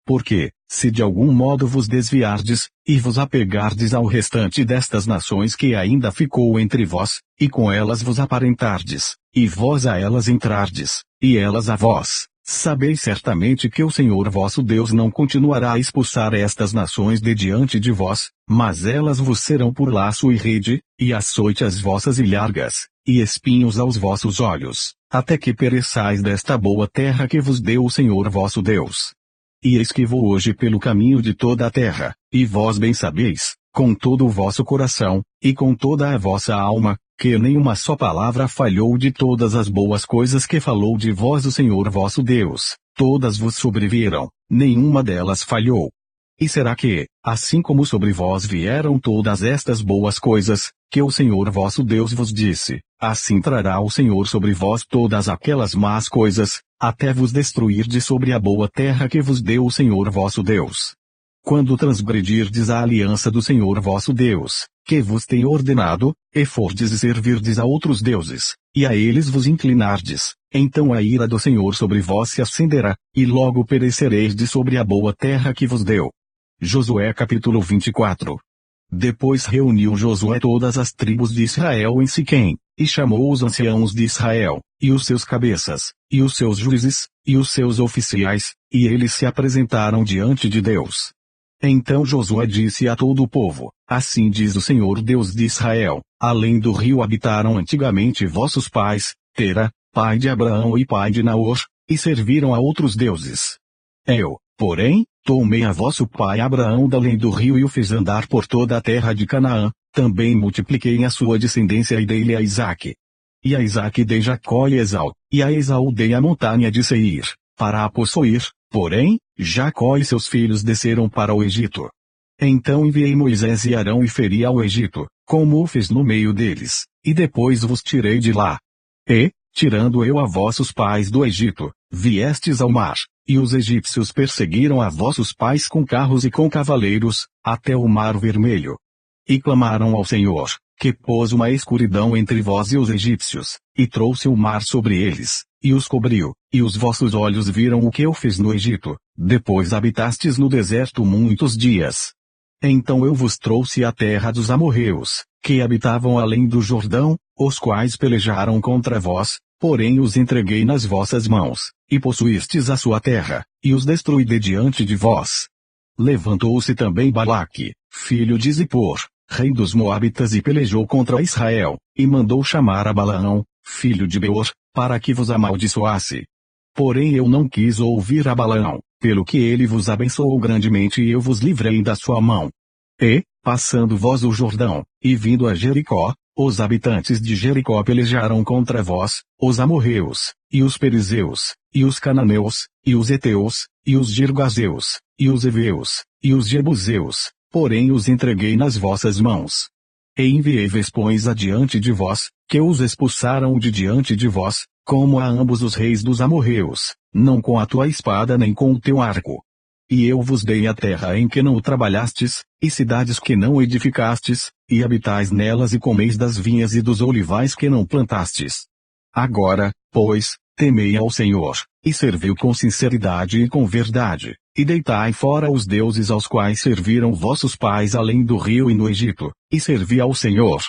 Porque, se de algum modo vos desviardes, e vos apegardes ao restante destas nações que ainda ficou entre vós, e com elas vos aparentardes, e vós a elas entrardes, e elas a vós, sabeis certamente que o Senhor vosso Deus não continuará a expulsar estas nações de diante de vós, mas elas vos serão por laço e rede, e açoite às vossas ilhargas, e espinhos aos vossos olhos, até que pereçais desta boa terra que vos deu o Senhor vosso Deus. E eis que vou hoje pelo caminho de toda a terra, e vós bem sabeis, com todo o vosso coração, e com toda a vossa alma, que nenhuma só palavra falhou de todas as boas coisas que falou de vós o Senhor vosso Deus, todas vos sobreviram, nenhuma delas falhou. E será que, assim como sobre vós vieram todas estas boas coisas, que o Senhor vosso Deus vos disse, assim trará o Senhor sobre vós todas aquelas más coisas, até vos destruir de sobre a boa terra que vos deu o Senhor vosso Deus. quando transgredirdes a aliança do Senhor vosso Deus, que vos tem ordenado, e fordes e servirdes a outros deuses, e a eles vos inclinardes, então a ira do Senhor sobre vós se acenderá, e logo perecereis de sobre a boa terra que vos deu. Josué capítulo 24. Depois reuniu Josué todas as tribos de Israel em Siquém, e chamou os anciãos de Israel, e os seus cabeças, e os seus juízes, e os seus oficiais, e eles se apresentaram diante de Deus. Então Josué disse a todo o povo: Assim diz o Senhor Deus de Israel, além do rio habitaram antigamente vossos pais, Tera, pai de Abraão e pai de Naor, e serviram a outros deuses. Eu, porém, tomei a vosso pai Abraão da além do rio e o fiz andar por toda a terra de Canaã, também multipliquei a sua descendência e dei-lhe a Isaque. E a Isaque dei Jacó e Esau, e a Esau dei a montanha de Seir, para a possuir, porém, Jacó e seus filhos desceram para o Egito. Então enviei Moisés e Arão e feri ao Egito, como o fiz no meio deles, e depois vos tirei de lá. E, tirando eu a vossos pais do Egito, viestes ao mar, e os egípcios perseguiram a vossos pais com carros e com cavaleiros, até o mar vermelho. E clamaram ao Senhor, que pôs uma escuridão entre vós e os egípcios, e trouxe o mar sobre eles, e os cobriu, e os vossos olhos viram o que eu fiz no Egito, depois habitastes no deserto muitos dias. Então eu vos trouxe à terra dos amorreus, que habitavam além do Jordão, os quais pelejaram contra vós, porém os entreguei nas vossas mãos, e possuístes a sua terra, e os destruí de diante de vós. Levantou-se também Balaque, filho de Zippor, rei dos Moabitas, e pelejou contra Israel, e mandou chamar a Balaão, filho de Beor, para que vos amaldiçoasse. Porém eu não quis ouvir a Balaão, pelo que ele vos abençoou grandemente e eu vos livrei da sua mão. E, passando vós o Jordão, e vindo a Jericó, os habitantes de Jericó pelejaram contra vós, os amorreus, e os perizeus, e os cananeus, e os heteus, e os girgazeus, e os heveus, e os jebuseus, porém os entreguei nas vossas mãos. E enviei vespões adiante de vós, que os expulsaram de diante de vós, como a ambos os reis dos amorreus, não com a tua espada nem com o teu arco. E eu vos dei a terra em que não trabalhastes, e cidades que não edificastes, e habitais nelas e comeis das vinhas e dos olivais que não plantastes. Agora, pois, temei ao Senhor, e servi-o com sinceridade e com verdade, e deitai fora os deuses aos quais serviram vossos pais além do rio e no Egito, e servi ao Senhor.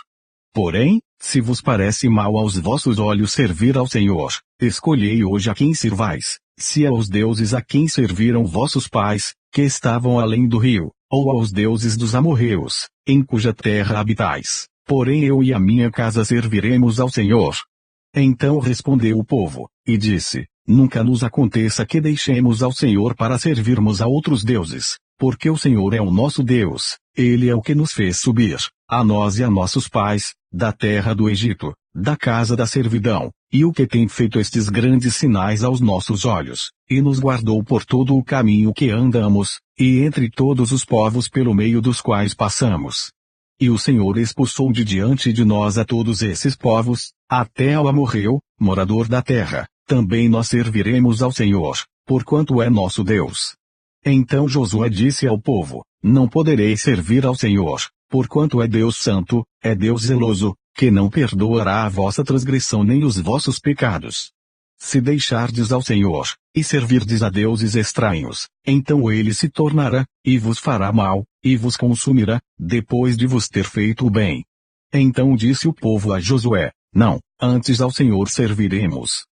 Porém, se vos parece mal aos vossos olhos servir ao Senhor, escolhei hoje a quem sirvais, se aos deuses a quem serviram vossos pais, que estavam além do rio, ou aos deuses dos amorreus, em cuja terra habitais. Porém eu e a minha casa serviremos ao Senhor. Então respondeu o povo, e disse: Nunca nos aconteça que deixemos ao Senhor para servirmos a outros deuses, porque o Senhor é o nosso Deus, Ele é o que nos fez subir, a nós e a nossos pais, da terra do Egito, da casa da servidão, e o que tem feito estes grandes sinais aos nossos olhos, e nos guardou por todo o caminho que andamos, e entre todos os povos pelo meio dos quais passamos. E o Senhor expulsou de diante de nós a todos esses povos, até ao amorreu, morador da terra. Também nós serviremos ao Senhor, porquanto é nosso Deus. Então Josué disse ao povo: Não podereis servir ao Senhor, porquanto é Deus santo, é Deus zeloso, que não perdoará a vossa transgressão nem os vossos pecados. Se deixardes ao Senhor, e servirdes a deuses estranhos, então ele se tornará, e vos fará mal, e vos consumirá, depois de vos ter feito o bem. Então disse o povo a Josué: Não, antes ao Senhor serviremos.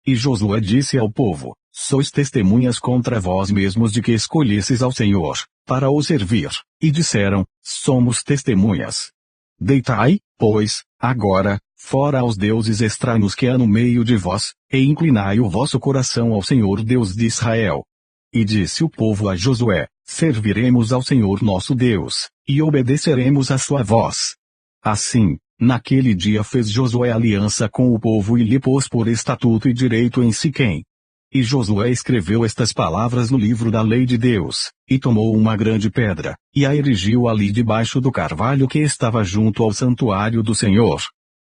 E Josué disse ao povo: Sois testemunhas contra vós mesmos de que escolhesseis ao Senhor, para o servir. E disseram: Somos testemunhas. Deitai, pois, agora, fora aos deuses estranhos que há no meio de vós, e inclinai o vosso coração ao Senhor Deus de Israel. E disse o povo a Josué: Serviremos ao Senhor nosso Deus, e obedeceremos à sua voz. Assim, naquele dia fez Josué aliança com o povo e lhe pôs por estatuto e direito em Siquém. E Josué escreveu estas palavras no livro da lei de Deus, e tomou uma grande pedra, e a erigiu ali debaixo do carvalho que estava junto ao santuário do Senhor.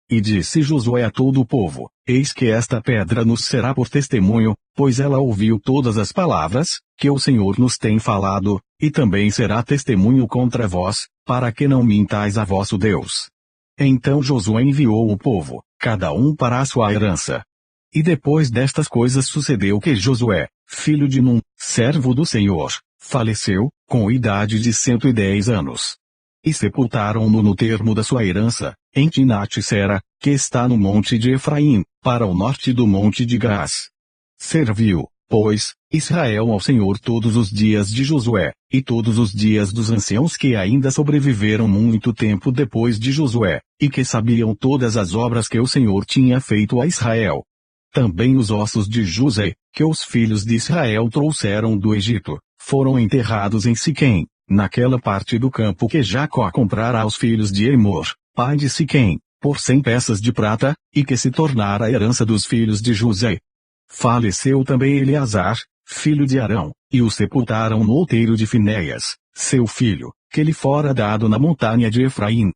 E disse Josué a todo o povo: eis que esta pedra nos será por testemunho, pois ela ouviu todas as palavras que o Senhor nos tem falado, e também será testemunho contra vós, para que não mintais a vosso Deus. Então Josué enviou o povo, cada um para a sua herança. E depois destas coisas sucedeu que Josué, filho de Num, servo do Senhor, faleceu, com idade de 110 anos. E sepultaram-no no termo da sua herança, em Timnat-Sera, que está no monte de Efraim, para o norte do monte de Gás. Serviu, pois, Israel ao Senhor todos os dias de Josué, e todos os dias dos anciãos que ainda sobreviveram muito tempo depois de Josué, e que sabiam todas as obras que o Senhor tinha feito a Israel. Também os ossos de José, que os filhos de Israel trouxeram do Egito, foram enterrados em Siquém, naquela parte do campo que Jacó comprara aos filhos de Emor, pai de Siquém, por 100 peças de prata, e que se tornara a herança dos filhos de José. Faleceu também Eleazar, filho de Arão, e o sepultaram no outeiro de Finéias, seu filho, que lhe fora dado na montanha de Efraim,